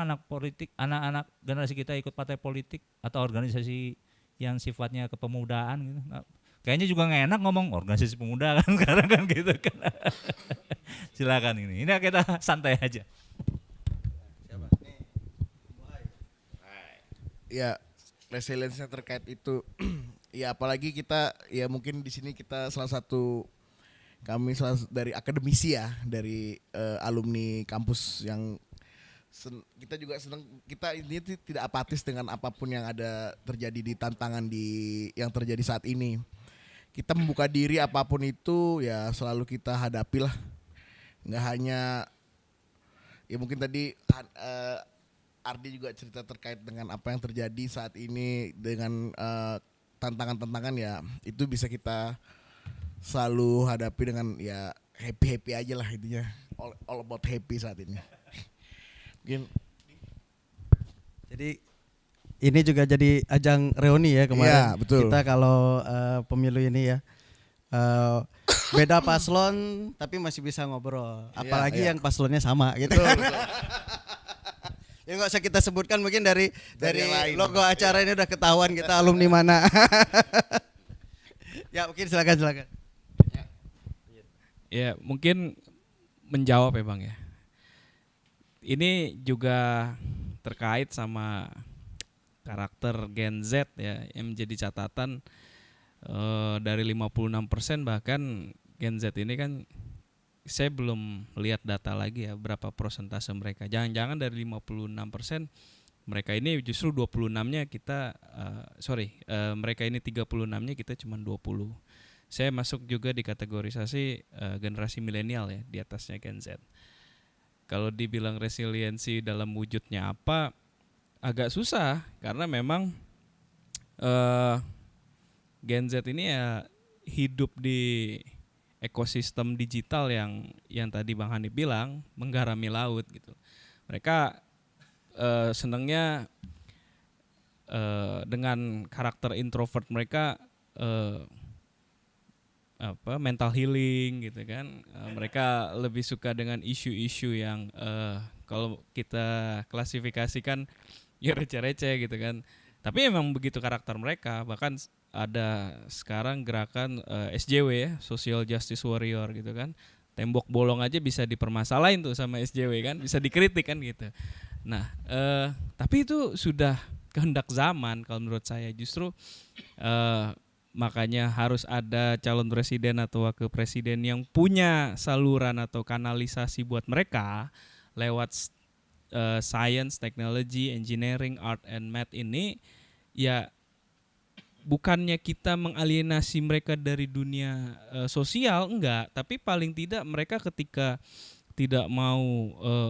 anak-anak generasi kita ikut partai politik atau organisasi yang sifatnya kepemudaan gitu. Kayaknya juga nggak enak ngomong organisasi pemuda kan sekarang kan gitu kan. Silakan ini kita santai aja. Ya, resilience-nya terkait itu ya apalagi kita ya mungkin di sini kita kami dari akademisi ya, dari alumni kampus yang kita juga senang, kita ini tidak apatis dengan apapun yang ada terjadi di tantangan yang terjadi saat ini. Kita membuka diri apapun itu ya selalu kita hadapilah. Nggak hanya ya mungkin tadi Ardi juga cerita terkait dengan apa yang terjadi saat ini dengan tantangan-tantangan ya itu bisa kita selalu hadapi dengan ya happy aja lah intinya, all about happy saat ini. Mungkin Jadi ini juga jadi ajang reuni ya kemarin. Iya, betul. Kita kalau pemilu ini ya beda paslon tapi masih bisa ngobrol. Apalagi Iya. yang paslonnya sama gitu. betul. Ya nggak usah kita sebutkan, mungkin dari yang lain. logo acara ini udah ketahuan kita alumni mana. Ya mungkin silakan. Ya mungkin menjawab ya Bang ya. Ini juga terkait sama karakter Gen Z ya yang menjadi catatan dari 56% bahkan Gen Z ini kan saya belum lihat data lagi ya berapa persentase mereka. Jangan-jangan dari 56% mereka ini justru 26-nya kita mereka ini 36-nya kita cuma 20. Saya masuk juga di kategorisasi generasi milenial ya, di atasnya Gen Z. Kalau dibilang resiliensi dalam wujudnya apa, agak susah karena memang Gen Z ini ya hidup di ekosistem digital yang tadi Bang Hanif bilang menggarami laut gitu. Mereka senangnya dengan karakter introvert mereka mental healing gitu kan. Mereka lebih suka dengan isu-isu yang kalau kita klasifikasikan ya receh-receh gitu kan. Tapi emang begitu karakter mereka. Bahkan ada sekarang gerakan SJW ya, Social Justice Warrior gitu kan. Tembok bolong aja bisa dipermasalahin tuh sama SJW kan, bisa dikritik kan gitu. Nah, tapi itu sudah kehendak zaman kalau menurut saya. Justru makanya harus ada calon presiden atau wakil presiden yang punya saluran atau kanalisasi buat mereka lewat science, technology, engineering, art and math ini ya. Bukannya kita mengalienasi mereka dari dunia sosial, enggak. Tapi paling tidak mereka ketika tidak mau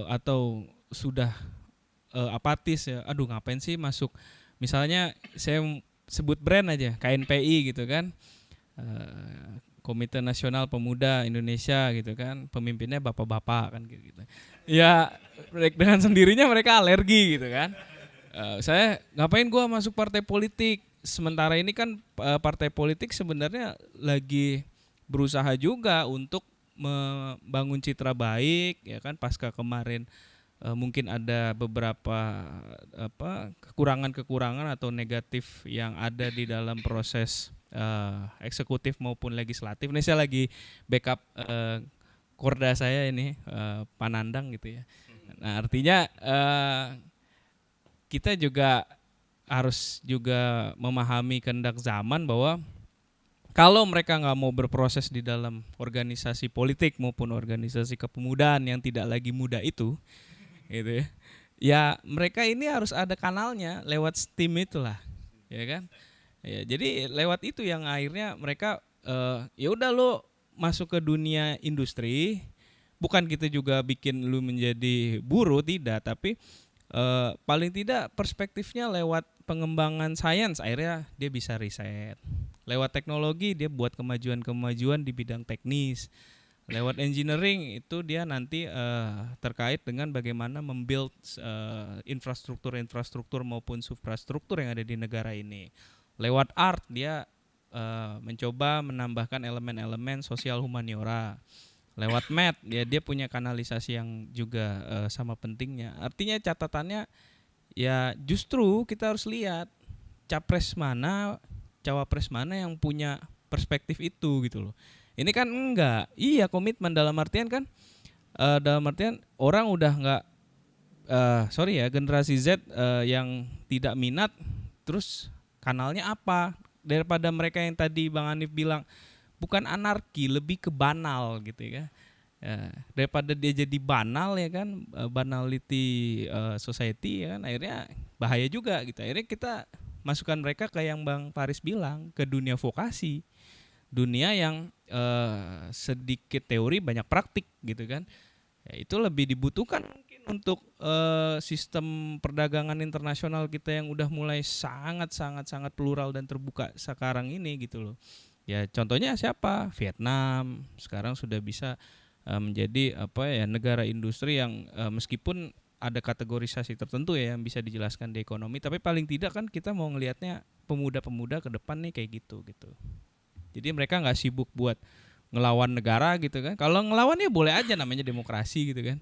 atau sudah apatis ya, aduh ngapain sih masuk. Misalnya saya sebut brand aja, KNPI gitu kan, Komite Nasional Pemuda Indonesia gitu kan, pemimpinnya bapak-bapak kan gitu. Ya dengan sendirinya mereka alergi gitu kan. Saya ngapain gua masuk partai politik? Sementara ini kan partai politik sebenarnya lagi berusaha juga untuk membangun citra baik ya kan, pasca kemarin mungkin ada beberapa kekurangan atau negatif yang ada di dalam proses eksekutif maupun legislatif. Ini saya lagi backup korda saya ini Panandang gitu ya. Nah artinya kita juga harus juga memahami kehendak zaman bahwa kalau mereka nggak mau berproses di dalam organisasi politik maupun organisasi kepemudaan yang tidak lagi muda itu, gitu ya, ya mereka ini harus ada kanalnya lewat Steam itulah, ya kan? Ya, jadi lewat itu yang akhirnya mereka ya udah lo masuk ke dunia industri, bukan kita juga bikin lu menjadi buruh tidak, tapi paling tidak perspektifnya lewat pengembangan sains akhirnya dia bisa riset. Lewat teknologi dia buat kemajuan-kemajuan di bidang teknis. Lewat engineering itu dia nanti terkait dengan bagaimana membuild infrastruktur maupun suprastruktur yang ada di negara ini. Lewat art dia mencoba menambahkan elemen-elemen sosial humaniora. Lewat math dia punya kanalisasi yang juga sama pentingnya. Artinya catatannya ya justru kita harus lihat capres mana, cawapres mana yang punya perspektif itu gitu loh. Ini kan enggak. Iya komitmen dalam artian kan dalam artian orang udah enggak sorry ya generasi Z yang tidak minat terus kanalnya apa? Daripada mereka yang tadi Bang Hanif bilang bukan anarki, lebih ke banal gitu ya. Daripada dia jadi banal ya kan, banality society ya kan, akhirnya bahaya juga gitu. Akhirnya kita masukkan mereka ke yang Bang Faris bilang, ke dunia vokasi, dunia yang sedikit teori banyak praktik gitu kan. Ya, itu lebih dibutuhkan mungkin untuk sistem perdagangan internasional kita yang udah mulai sangat plural dan terbuka sekarang ini gitu loh. Ya contohnya siapa? Vietnam sekarang sudah bisa menjadi negara industri yang meskipun ada kategorisasi tertentu ya yang bisa dijelaskan di ekonomi, tapi paling tidak kan kita mau ngelihatnya pemuda-pemuda ke depan nih kayak gitu. Jadi mereka nggak sibuk buat ngelawan negara gitu kan. Kalau ngelawan ya boleh aja namanya demokrasi gitu kan.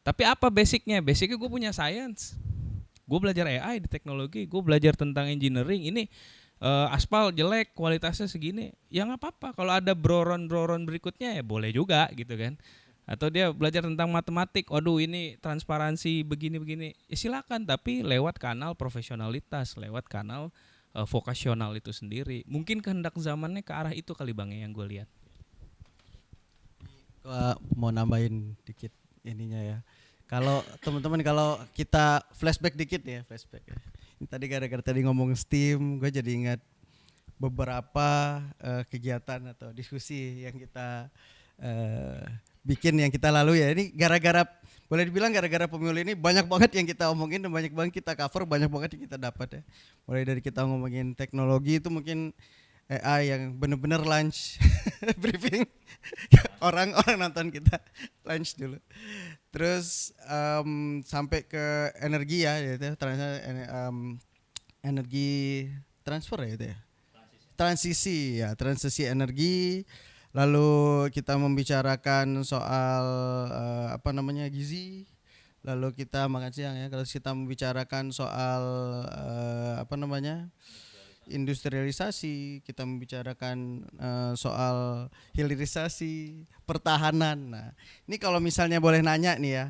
Tapi apa basicnya? Basicnya gue punya science. Gue belajar AI di teknologi, gue belajar tentang engineering. Ini aspal jelek kualitasnya segini, ya nggak apa-apa. Kalau ada broron berikutnya ya boleh juga gitu kan. Atau dia belajar tentang matematik, waduh ini transparansi begini, ya silakan. Tapi lewat kanal profesionalitas, lewat kanal vokasional itu sendiri. Mungkin kehendak zamannya ke arah itu kali Bang yang gue lihat. Gua mau nambahin dikit ininya ya. Kalau teman-teman kalau kita flashback dikit ya, flashback ya. Ini tadi gara-gara tadi ngomong Steam, gue jadi ingat beberapa kegiatan atau diskusi yang kita bikin yang kita lalui ya. Ini gara-gara boleh dibilang gara-gara pemilu ini banyak banget yang kita omongin dan banyak banget kita cover, banyak banget yang kita dapat ya. Mulai dari kita ngomongin teknologi itu mungkin AI yang benar-benar lunch briefing orang-orang nonton kita lunch dulu. Terus sampai ke energi ya, yaitu energi transfer ya itu ya. Transisi energi. Lalu kita membicarakan soal gizi. Lalu kita makan siang ya. Kalau kita membicarakan soal industrialisasi, kita membicarakan soal hilirisasi, pertahanan. Nah, ini kalau misalnya boleh nanya nih ya,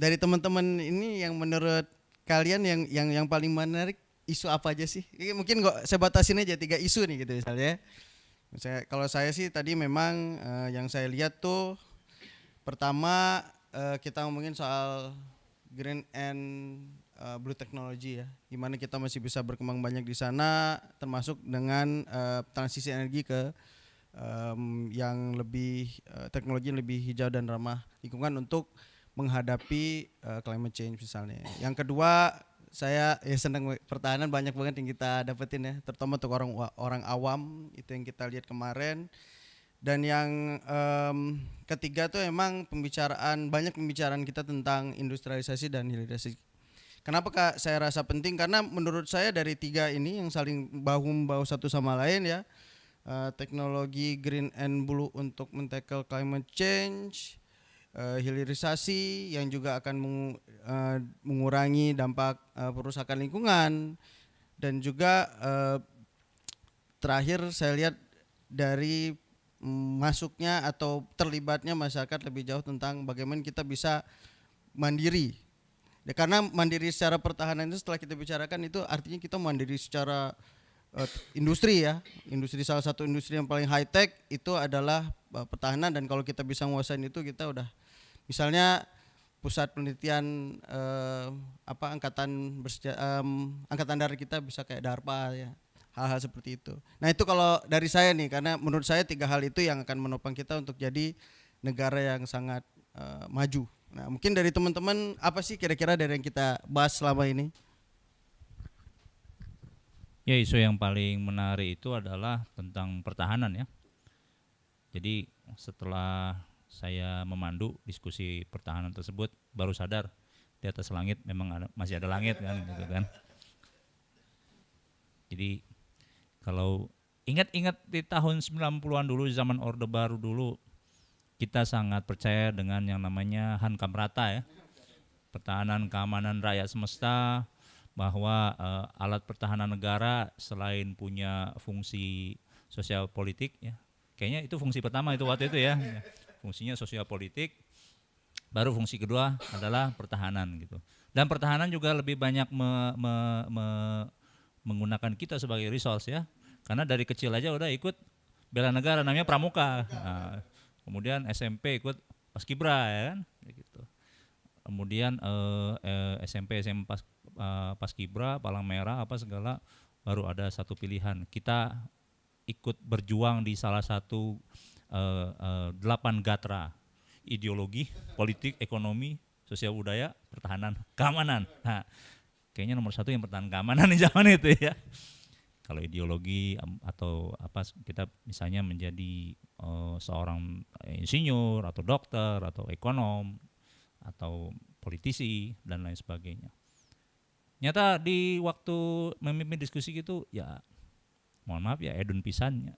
dari teman-teman ini yang menurut kalian yang paling menarik isu apa aja sih? Ini mungkin kok saya batasin aja 3 isu nih gitu misalnya. Kalau saya sih tadi memang yang saya lihat tuh pertama kita ngomongin soal green and blue technology ya, gimana kita masih bisa berkembang banyak di sana, termasuk dengan transisi energi ke yang lebih teknologi yang lebih hijau dan ramah lingkungan untuk menghadapi climate change misalnya. Yang kedua saya senang pertahanan banyak banget yang kita dapetin ya, terutama untuk orang awam itu yang kita lihat kemarin. Dan yang ketiga tuh emang banyak pembicaraan kita tentang industrialisasi dan hilirisasi. Kenapa Kak saya rasa penting? Karena menurut saya dari 3 ini yang saling bahu-membahu satu sama lain ya, teknologi green and blue untuk men-tackle climate change, hilirisasi yang juga akan mengurangi dampak perusakan lingkungan, dan juga terakhir saya lihat dari masuknya atau terlibatnya masyarakat lebih jauh tentang bagaimana kita bisa mandiri. Ya, karena mandiri secara pertahanan itu setelah kita bicarakan itu artinya kita mandiri secara industri ya. Industri, salah satu industri yang paling high tech itu adalah pertahanan, dan kalau kita bisa menguasain itu kita udah, misalnya pusat penelitian angkatan darat kita bisa kayak DARPA ya, hal-hal seperti itu. Nah itu kalau dari saya nih, karena menurut saya 3 hal itu yang akan menopang kita untuk jadi negara yang sangat maju. Nah mungkin dari teman-teman apa sih kira-kira dari yang kita bahas selama ini? Ya, isu yang paling menarik itu adalah tentang pertahanan ya. Jadi setelah saya memandu diskusi pertahanan tersebut, baru sadar di atas langit memang masih ada langit kan gitu kan. Jadi kalau ingat-ingat di tahun 90-an dulu, zaman Orde Baru dulu, kita sangat percaya dengan yang namanya Hankam Rata ya, pertahanan keamanan rakyat semesta, bahwa alat pertahanan negara selain punya fungsi sosial politik ya, kayaknya itu fungsi pertama itu waktu itu ya, fungsinya sosial politik, baru fungsi kedua adalah pertahanan gitu. Dan pertahanan juga lebih banyak menggunakan kita sebagai resource ya, karena dari kecil aja udah ikut bela negara namanya pramuka. Nah, kemudian SMP ikut paskibra ya kan gitu. Kemudian SMP SMA paskibra, palang merah apa segala, baru ada satu pilihan, kita ikut berjuang di salah satu 8 gatra, ideologi, politik, ekonomi, sosial budaya, pertahanan, keamanan. Nah, kayaknya nomor 1 yang pertahanan keamanan di zaman itu ya. Kalau ideologi atau apa, kita misalnya menjadi seorang insinyur atau dokter atau ekonom atau politisi dan lain sebagainya. Nyata di waktu memimpin diskusi gitu ya, mohon maaf ya, edun pisannya.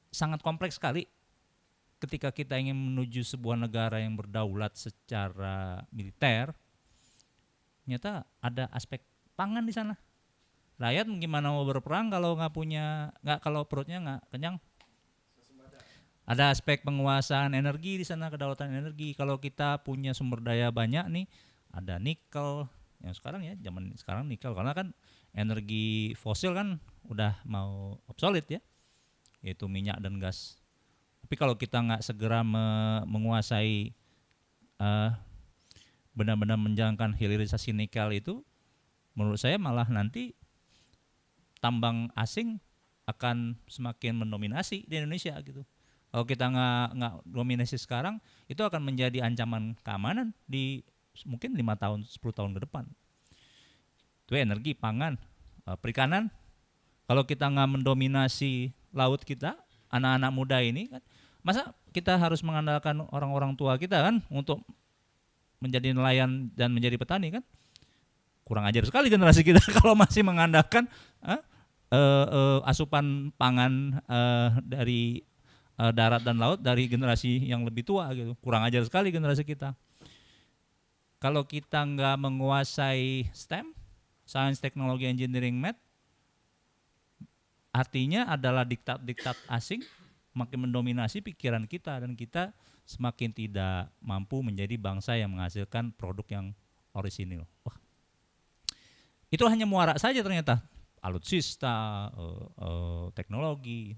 Sangat kompleks sekali ketika kita ingin menuju sebuah negara yang berdaulat secara militer. Nyata ada aspek pangan di sana. Rakyat gimana mau berperang kalau kalau perutnya nggak kenyang? Ada aspek penguasaan energi di sana, kedaulatan energi. Kalau kita punya sumber daya banyak nih, ada nikel yang sekarang ya, zaman sekarang nikel, karena kan energi fosil kan udah mau obsolete ya, yaitu minyak dan gas. Tapi kalau kita nggak segera menguasai benar-benar menjalankan hilirisasi nikel itu, menurut saya malah nanti tambang asing akan semakin mendominasi di Indonesia gitu. Kalau kita nggak dominasi sekarang, itu akan menjadi ancaman keamanan di mungkin 5 tahun, 10 tahun ke depan. Itu energi, pangan, perikanan. Kalau kita nggak mendominasi laut kita, anak-anak muda ini kan, masa kita harus mengandalkan orang-orang tua kita kan untuk menjadi nelayan dan menjadi petani kan? Kurang ajar sekali generasi kita kalau masih mengandalkan asupan pangan dari darat dan laut dari generasi yang lebih tua gitu. Kurang ajar sekali generasi kita. Kalau kita nggak menguasai STEM, Science, Technology, Engineering, Math, artinya adalah diktat-diktat asing makin mendominasi pikiran kita, dan kita semakin tidak mampu menjadi bangsa yang menghasilkan produk yang orisinil. Wah, itu hanya muara saja ternyata, alutsista, teknologi.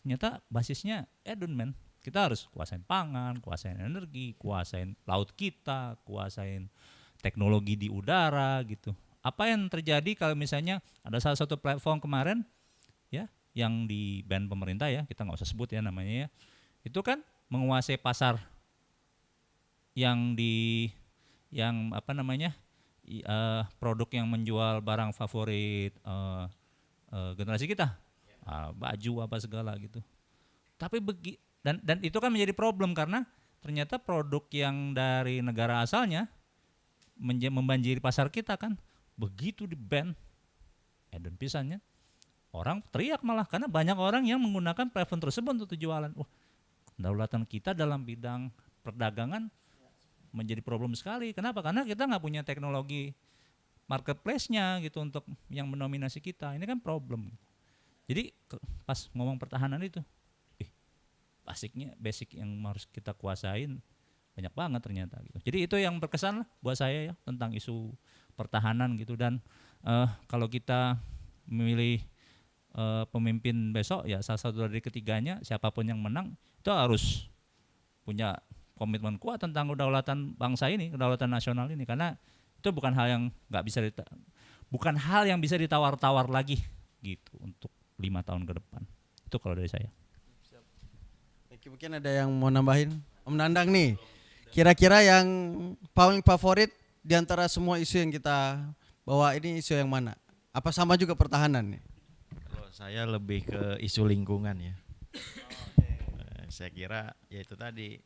Ternyata basisnya edun men. Kita harus kuasain pangan, kuasain energi, kuasain laut kita, kuasain teknologi di udara gitu. Apa yang terjadi kalau misalnya ada salah satu platform kemarin ya yang di ban pemerintah ya, kita nggak usah sebut ya namanya ya, itu kan menguasai pasar yang produk yang menjual barang favorit generasi kita, baju apa segala gitu. Tapi dan itu kan menjadi problem karena ternyata produk yang dari negara asalnya membanjiri pasar kita kan. Begitu di ban, edun pisannya, orang teriak malah karena banyak orang yang menggunakan platform tersebut untuk jualan. Wah, kedaulatan kita dalam bidang perdagangan menjadi problem sekali. Kenapa? Karena kita nggak punya teknologi marketplace-nya gitu untuk yang mendominasi kita. Ini kan problem. Jadi pas ngomong pertahanan itu, basic yang harus kita kuasain banyak banget ternyata gitu. Jadi itu yang berkesan lah buat saya ya tentang isu pertahanan gitu. Dan kalau kita memilih pemimpin besok ya salah satu dari ketiganya siapapun yang menang itu harus punya komitmen kuat tentang kedaulatan bangsa ini, kedaulatan nasional ini, karena itu bukan hal yang bisa ditawar-tawar lagi gitu untuk 5 tahun ke depan. Itu kalau dari saya. Mungkin ada yang mau nambahin, Om Nandang nih. Kira-kira yang paling favorit di antara semua isu yang kita bawa ini isu yang mana? Apa sama juga pertahanan nih? Kalau saya lebih ke isu lingkungan ya. Saya kira ya itu tadi,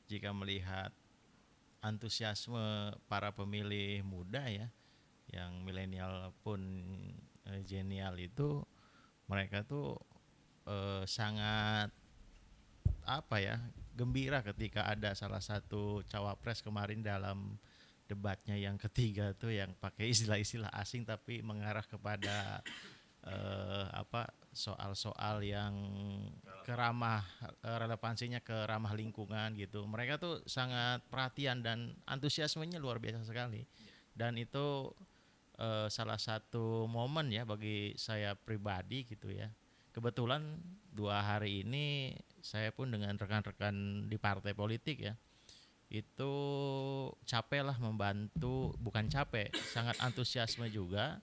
jika melihat antusiasme para pemilih muda ya, yang milenial pun genial itu, mereka tuh sangat gembira ketika ada salah satu cawapres kemarin dalam debatnya yang ketiga tuh yang pakai istilah-istilah asing tapi mengarah kepada soal-soal yang relevansinya ke ramah lingkungan gitu. Mereka tuh sangat perhatian dan antusiasmenya luar biasa sekali. Dan itu salah satu momen ya bagi saya pribadi gitu ya. Kebetulan 2 hari ini saya pun dengan rekan-rekan di partai politik ya, itu sangat antusiasme juga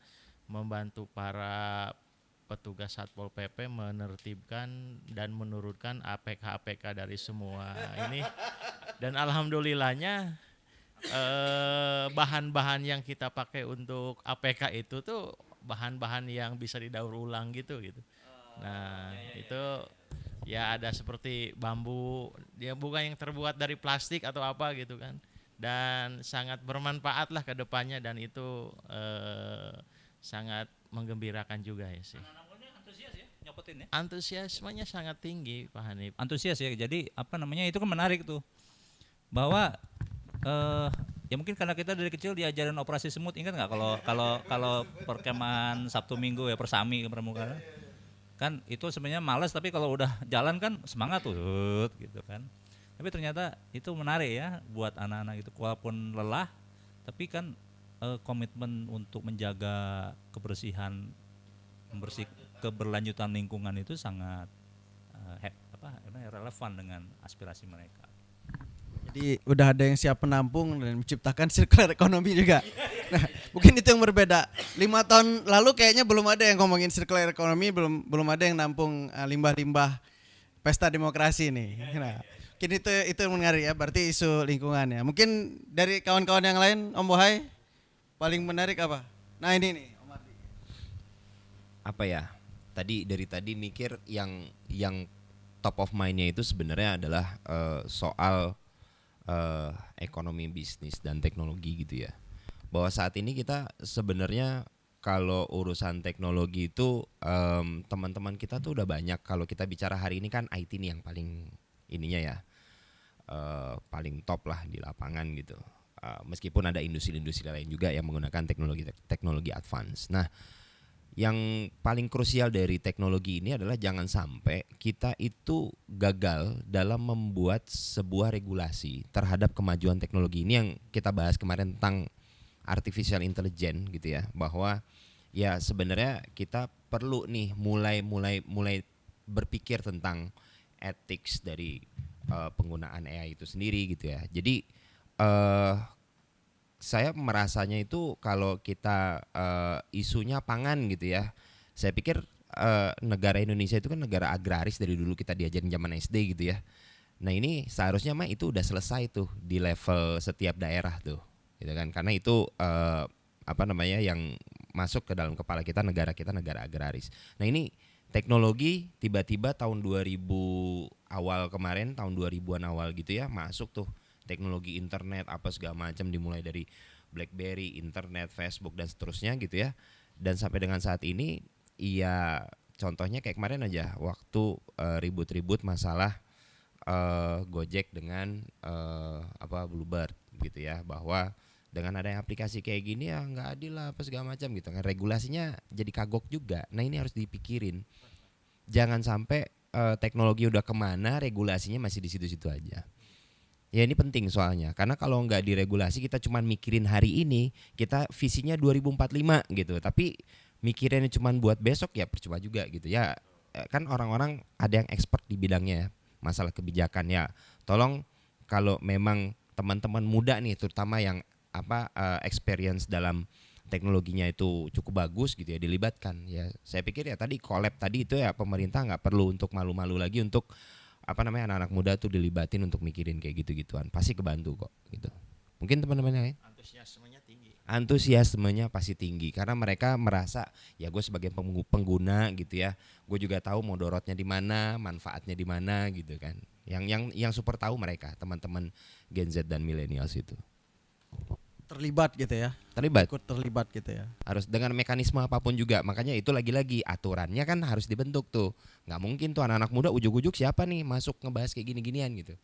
membantu para petugas Satpol PP menertibkan dan menurunkan APK dari semua ini. Dan alhamdulillahnya bahan-bahan yang kita pakai untuk APK itu tuh bahan-bahan yang bisa didaur ulang gitu. Nah, itu ya ada seperti bambu, dia bukan yang terbuat dari plastik atau apa gitu kan. Dan sangat bermanfaat lah ke depannya, dan itu sangat menggembirakan juga ya sih. Antusias ya nyopotin ya. Antusiasmenya sangat tinggi Pak Hanif. Antusias ya. Jadi itu kan menarik tuh. Bahwa ya mungkin karena kita dari kecil diajarin operasi semut, ingat nggak kalau perkemahan Sabtu Minggu ya Persami ke Pramuka kan itu sebenarnya malas, tapi kalau udah jalan kan semangat tuh gitu kan. Tapi ternyata itu menarik ya buat anak-anak itu, walaupun lelah tapi kan komitmen untuk menjaga kebersihan, keberlanjutan lingkungan itu sangat relevan dengan aspirasi mereka. Jadi udah ada yang siap menampung dan menciptakan circular economy juga. Nah, mungkin itu yang berbeda. 5 tahun lalu kayaknya belum ada yang ngomongin circular economy, belum ada yang nampung limbah-limbah pesta demokrasi nih. Nah, mungkin itu yang menarik ya, berarti isu lingkungan ya. Mungkin dari kawan-kawan yang lain, Om Bohai, paling menarik apa? Nah ini nih, Om Ardi. Apa ya? Dari tadi mikir yang top of mind-nya itu sebenarnya adalah soal ekonomi bisnis dan teknologi gitu ya. Bahwa saat ini kita sebenarnya kalau urusan teknologi itu teman-teman kita tuh udah banyak. Kalau kita bicara hari ini kan IT nih yang paling ininya ya, paling top lah di lapangan gitu. Meskipun ada industri-industri lain juga yang menggunakan teknologi advance. Nah, yang paling krusial dari teknologi ini adalah jangan sampai kita itu gagal dalam membuat sebuah regulasi terhadap kemajuan teknologi ini yang kita bahas kemarin tentang artificial intelligence gitu ya, bahwa ya sebenarnya kita perlu nih mulai berpikir tentang ethics dari penggunaan AI itu sendiri gitu ya. Jadi saya merasanya itu kalau kita isunya pangan gitu ya, saya pikir negara Indonesia itu kan negara agraris, dari dulu kita diajarin zaman SD gitu ya. Nah ini seharusnya mah itu udah selesai tuh di level setiap daerah tuh, gitu kan? Karena itu yang masuk ke dalam kepala kita negara agraris. Nah ini teknologi tiba-tiba tahun 2000 awal kemarin, tahun 2000-an awal gitu ya, masuk tuh teknologi internet apa segala macam, dimulai dari BlackBerry, internet, Facebook dan seterusnya gitu ya. Dan sampai dengan saat ini ya contohnya kayak kemarin aja waktu ribut-ribut masalah Gojek dengan Bluebird gitu ya, bahwa Dengan adanya aplikasi kayak gini ya nggak adil lah apa segala macam gitu kan, regulasinya jadi kagok juga. Nah ini harus dipikirin, jangan sampai teknologi udah kemana regulasinya masih di situ-situ aja. Ya ini penting soalnya, karena kalau nggak diregulasi kita cuman mikirin hari ini, kita visinya 2045 gitu, tapi mikirinnya cuman buat besok ya percuma juga gitu ya. Kan orang-orang ada yang expert di bidangnya masalah kebijakan ya. Tolong kalau memang teman-teman muda nih terutama yang experience dalam teknologinya itu cukup bagus gitu ya, dilibatkan ya. Saya pikir ya tadi collab tadi itu ya, pemerintah nggak perlu untuk malu-malu lagi untuk anak-anak muda tuh dilibatin untuk mikirin kayak gitu-gituan, pasti kebantu kok gitu. Mungkin teman-teman yang lain Antusiasmenya tinggi. antusiasmenya pasti tinggi karena mereka merasa ya gue sebagai pengguna gitu ya, gue juga tahu modorotnya di mana, manfaatnya di mana gitu kan. Yang super tahu mereka teman-teman Gen Z dan millennials itu Terlibat gitu ya. terlibat, Ikut terlibat gitu ya. harus dengan mekanisme apapun juga. Makanya itu lagi-lagi aturannya kan harus dibentuk tuh. Nggak mungkin tuh anak-anak muda ujuk-ujuk siapa nih masuk ngebahas kayak gini-ginian gitu.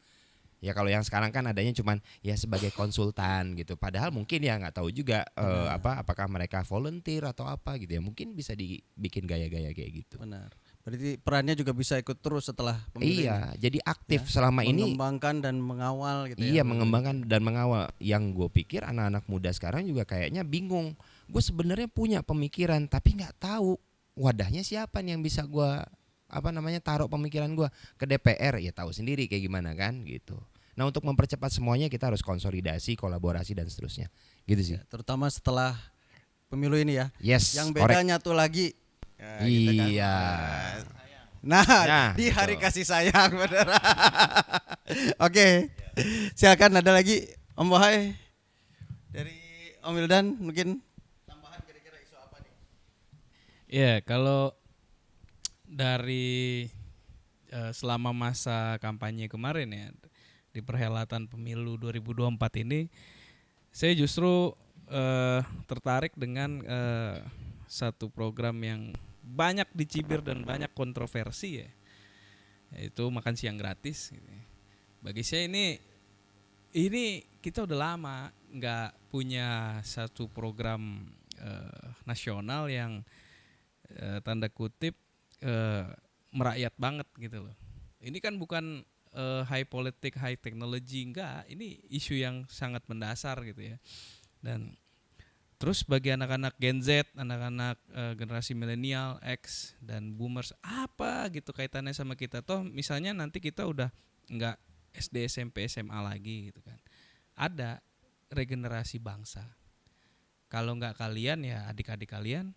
Ya kalau yang sekarang kan adanya cuman ya sebagai konsultan gitu. Padahal mungkin ya nggak tahu juga apakah mereka volunteer atau apa gitu ya. Mungkin bisa dibikin gaya-gaya kayak gitu. Benar. Berarti perannya juga bisa ikut terus setelah pemilu Iya, ini. jadi aktif Ya, selama ini. Mengembangkan dan mengawal gitu Iya, ya. mengembangkan dan mengawal. Yang gue pikir anak-anak muda sekarang juga kayaknya bingung. Gue sebenarnya punya pemikiran tapi nggak tahu wadahnya siapa nih yang bisa gue taruh pemikiran gue ke DPR. Ya tahu sendiri kayak gimana kan gitu. Nah untuk mempercepat semuanya kita harus konsolidasi, kolaborasi dan seterusnya. Gitu sih. Ya, terutama setelah pemilu ini ya. Yes. Yang korek. bedanya tuh lagi. Ya, gitu kan. Iya. Nah, Nah, di hari betul. kasih sayang bener. Oke. Silakan ada lagi Om Bohai dari Om Wildan mungkin tambahan kira-kira isu apa nih? Ya, kalau dari selama masa kampanye kemarin ya, di perhelatan pemilu 2024 ini, saya justru tertarik dengan satu program yang banyak dicibir dan banyak kontroversi ya, yaitu makan siang gratis. Gitu. Bagi saya ini kita udah lama nggak punya satu program nasional yang tanda kutip merakyat banget gitu loh. Ini kan bukan high politik, high technology, enggak. Ini isu yang sangat mendasar gitu ya. Dan terus bagi anak-anak Gen Z, anak-anak generasi milenial, X dan boomers, apa gitu kaitannya sama kita? Toh misalnya nanti kita udah enggak SD, SMP, SMA lagi gitu kan. Ada regenerasi bangsa. Kalau enggak kalian ya adik-adik kalian,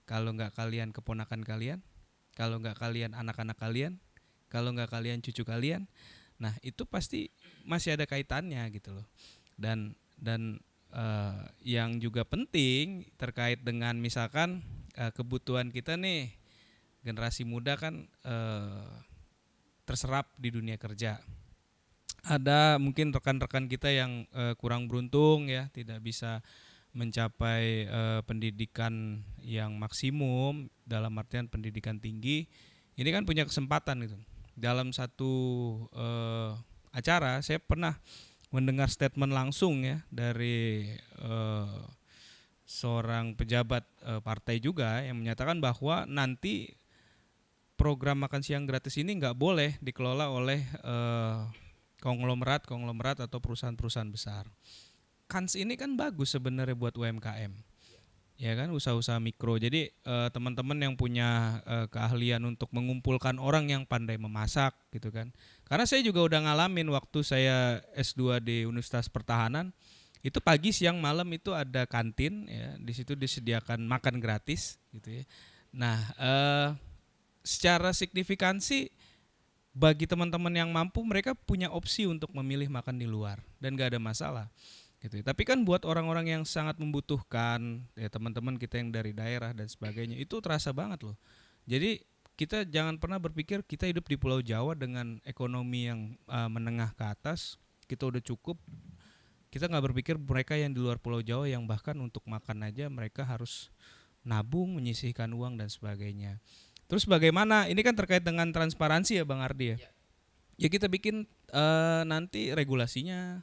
kalau enggak kalian keponakan kalian, kalau enggak kalian anak-anak kalian, kalau enggak kalian cucu kalian. Nah, itu pasti masih ada kaitannya gitu loh. Dan yang juga penting terkait dengan misalkan kebutuhan kita nih generasi muda kan terserap di dunia kerja. Ada mungkin rekan-rekan kita yang kurang beruntung ya, tidak bisa mencapai pendidikan yang maksimum dalam artian pendidikan tinggi. Ini kan punya kesempatan gitu. Dalam satu acara saya pernah mendengar statement langsung ya dari seorang pejabat partai juga yang menyatakan bahwa nanti program makan siang gratis ini nggak boleh dikelola oleh konglomerat atau perusahaan-perusahaan besar. Kans ini kan bagus sebenarnya buat UMKM, ya kan, usaha-usaha mikro. Jadi teman-teman yang punya keahlian untuk mengumpulkan orang yang pandai memasak gitu kan. Karena saya juga udah ngalamin waktu saya S2 di Universitas Pertahanan, itu pagi, siang, malam itu ada kantin ya, di situ disediakan makan gratis gitu ya. Nah, secara signifikansi bagi teman-teman yang mampu mereka punya opsi untuk memilih makan di luar dan gak ada masalah. Gitu. Tapi kan buat orang-orang yang sangat membutuhkan, ya teman-teman kita yang dari daerah dan sebagainya, itu terasa banget loh. Jadi kita jangan pernah berpikir kita hidup di Pulau Jawa dengan ekonomi yang menengah ke atas, kita udah cukup. Kita nggak berpikir mereka yang di luar Pulau Jawa yang bahkan untuk makan aja mereka harus nabung, menyisihkan uang dan sebagainya. Terus bagaimana? Ini kan terkait dengan transparansi ya Bang Ardi ya. Ya kita bikin nanti regulasinya,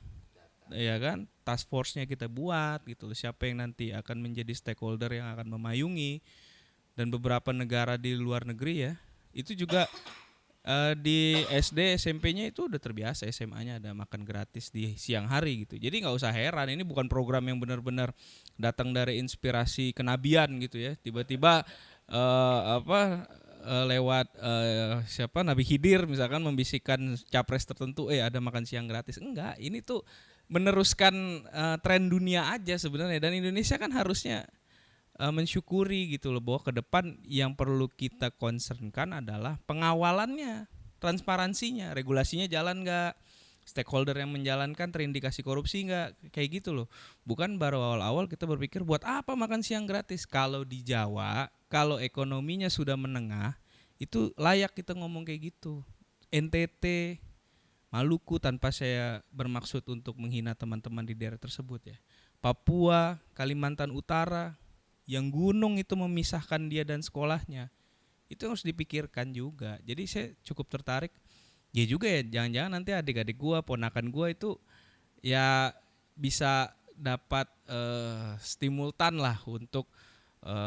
ya kan, task force-nya kita buat gitu loh, siapa yang nanti akan menjadi stakeholder yang akan memayungi. Dan beberapa negara di luar negeri ya, itu juga di SD SMP-nya itu udah terbiasa, SMA-nya ada makan gratis di siang hari gitu. Jadi nggak usah heran, ini bukan program yang benar-benar datang dari inspirasi kenabian gitu ya. Tiba-tiba lewat siapa Nabi Khidir misalkan membisikkan capres tertentu ada makan siang gratis. Enggak, ini tuh meneruskan tren dunia aja sebenarnya, dan Indonesia kan harusnya mensyukuri gitu loh, bahwa ke depan yang perlu kita concernkan adalah pengawalannya, transparansinya, regulasinya jalan nggak, stakeholder yang menjalankan terindikasi korupsi nggak, kayak gitu loh. Bukan baru awal-awal kita berpikir buat apa makan siang gratis. Kalau di Jawa, kalau ekonominya sudah menengah, itu layak kita ngomong kayak gitu. NTT, Maluku, tanpa saya bermaksud untuk menghina teman-teman di daerah tersebut ya, Papua, Kalimantan Utara, yang gunung itu memisahkan dia dan sekolahnya, itu harus dipikirkan juga. Jadi saya cukup tertarik. Ya juga ya, jangan-jangan nanti adik-adik gua, ponakan gua itu ya bisa dapat stimultan lah untuk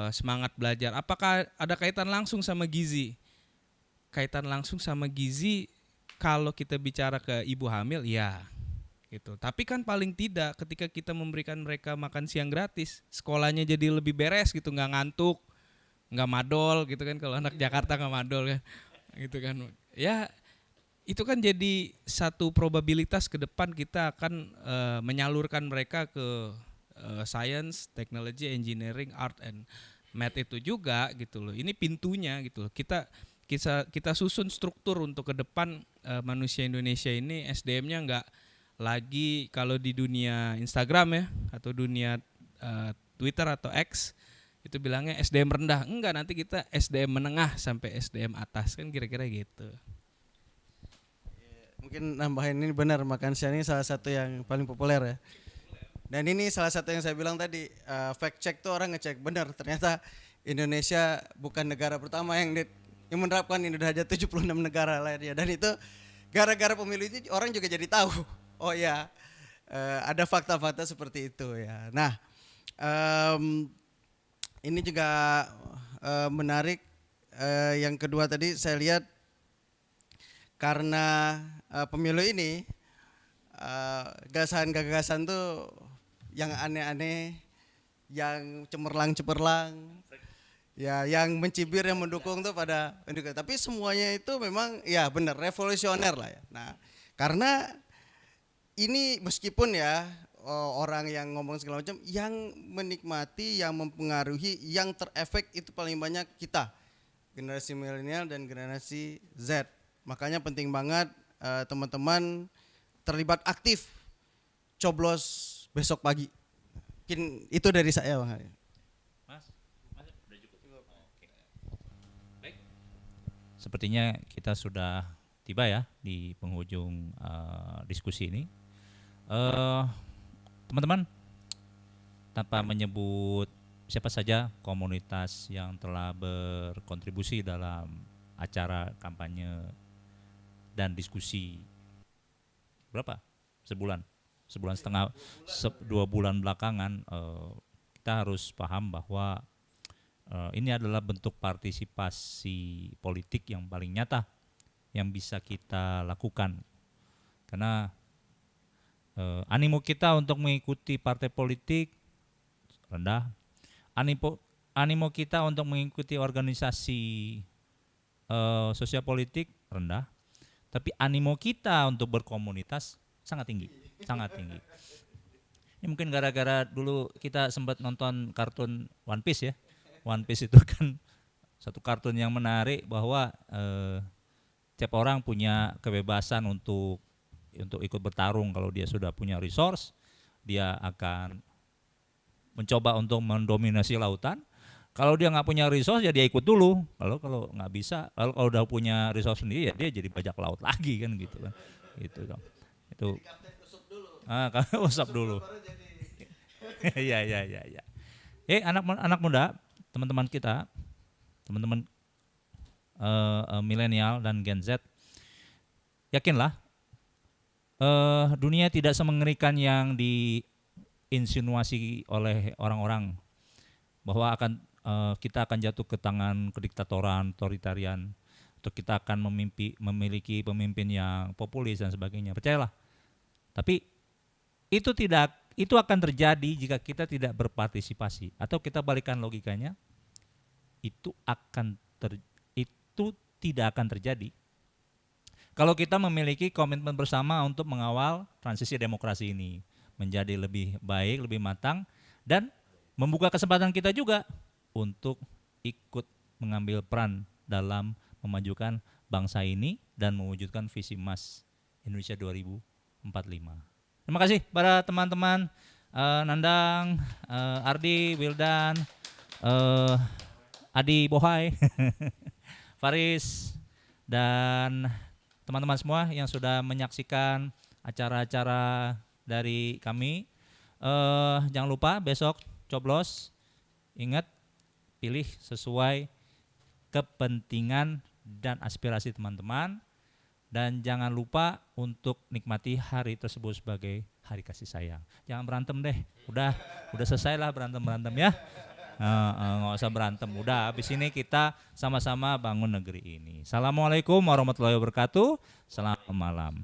semangat belajar. Apakah ada kaitan langsung sama gizi? Kaitan langsung sama gizi kalau kita bicara ke ibu hamil ya. Gitu. Tapi kan paling tidak ketika kita memberikan mereka makan siang gratis, sekolahnya jadi lebih beres gitu, nggak ngantuk, nggak madol gitu kan, kalau anak Jakarta nggak madol kan, gitu kan. Ya itu kan jadi satu probabilitas ke depan kita akan menyalurkan mereka ke science, technology, engineering, art and math itu juga gitu loh. Ini pintunya gitu loh. Kita susun struktur untuk ke depan manusia Indonesia ini SDM-nya nggak lagi kalau di dunia Instagram ya, atau dunia Twitter atau X itu bilangnya SDM rendah. Enggak, nanti kita SDM menengah sampai SDM atas, kan kira-kira gitu. Mungkin nambahin, ini benar, makan siang ini salah satu yang paling populer ya. Dan ini salah satu yang saya bilang tadi, fact check tuh orang ngecek benar, ternyata Indonesia bukan negara pertama yang menerapkan ini, udah ada 76 negara lainnya. Dan itu gara-gara pemilu itu orang juga jadi tahu. Oh ya, ada fakta-fakta seperti itu ya. Nah, ini juga menarik. Yang kedua tadi saya lihat karena pemilu ini gagasan-gagasan tuh yang aneh-aneh, yang cemerlang-cemerlang, ya, yang mencibir, yang mendukung tuh pada mendukung. Tapi semuanya itu memang ya benar revolusioner lah ya. Nah, karena ini meskipun ya orang yang ngomong segala macam, yang menikmati, yang mempengaruhi, yang terefek itu paling banyak kita, generasi milenial dan generasi Z. Makanya penting banget teman-teman terlibat aktif coblos besok pagi. Mungkin itu dari saya, Bang Hari. Mas, udah cukup. Oke. Baik. Sepertinya kita sudah tiba ya di penghujung diskusi ini. Teman-teman, tanpa menyebut siapa saja komunitas yang telah berkontribusi dalam acara kampanye dan diskusi berapa? Sebulan setengah, 2 bulan belakangan, kita harus paham bahwa ini adalah bentuk partisipasi politik yang paling nyata yang bisa kita lakukan, karena animo kita untuk mengikuti partai politik rendah, animo kita untuk mengikuti organisasi sosial politik rendah, tapi animo kita untuk berkomunitas sangat tinggi. Ini mungkin gara-gara dulu kita sempat nonton kartun One Piece ya. One Piece itu kan satu kartun yang menarik, bahwa tiap orang punya kebebasan untuk ikut bertarung. Kalau dia sudah punya resource, dia akan mencoba untuk mendominasi lautan. Kalau dia nggak punya resource ya dia ikut dulu. Kalau nggak bisa, kalau udah punya resource sendiri ya dia jadi bajak laut lagi kan gitu kan. Gitu dong. Itu. Kalau usap dulu. Ya. Anak muda, teman-teman kita, teman-teman milenial dan Gen Z, yakinlah dunia tidak semengerikan yang diinsinuasi oleh orang-orang bahwa kita akan jatuh ke tangan kediktatoran, otoritarian, atau kita akan memiliki pemimpin yang populis dan sebagainya. Percayalah. Tapi itu akan terjadi jika kita tidak berpartisipasi. Atau kita balikan logikanya, itu tidak akan terjadi kalau kita memiliki komitmen bersama untuk mengawal transisi demokrasi ini menjadi lebih baik, lebih matang, dan membuka kesempatan kita juga untuk ikut mengambil peran dalam memajukan bangsa ini dan mewujudkan visi emas Indonesia 2045. Terima kasih para teman-teman Nandang, Ardi, Wildan, Adi Bohai, Faris, dan teman-teman semua yang sudah menyaksikan acara-acara dari kami. Jangan lupa besok coblos, ingat pilih sesuai kepentingan dan aspirasi teman-teman, dan jangan lupa untuk nikmati hari tersebut sebagai hari kasih sayang. Jangan berantem deh, udah selesai lah berantem ya. Nggak usah berantem, udah habis ini kita sama-sama bangun negeri ini. Assalamualaikum warahmatullahi wabarakatuh. Selamat malam.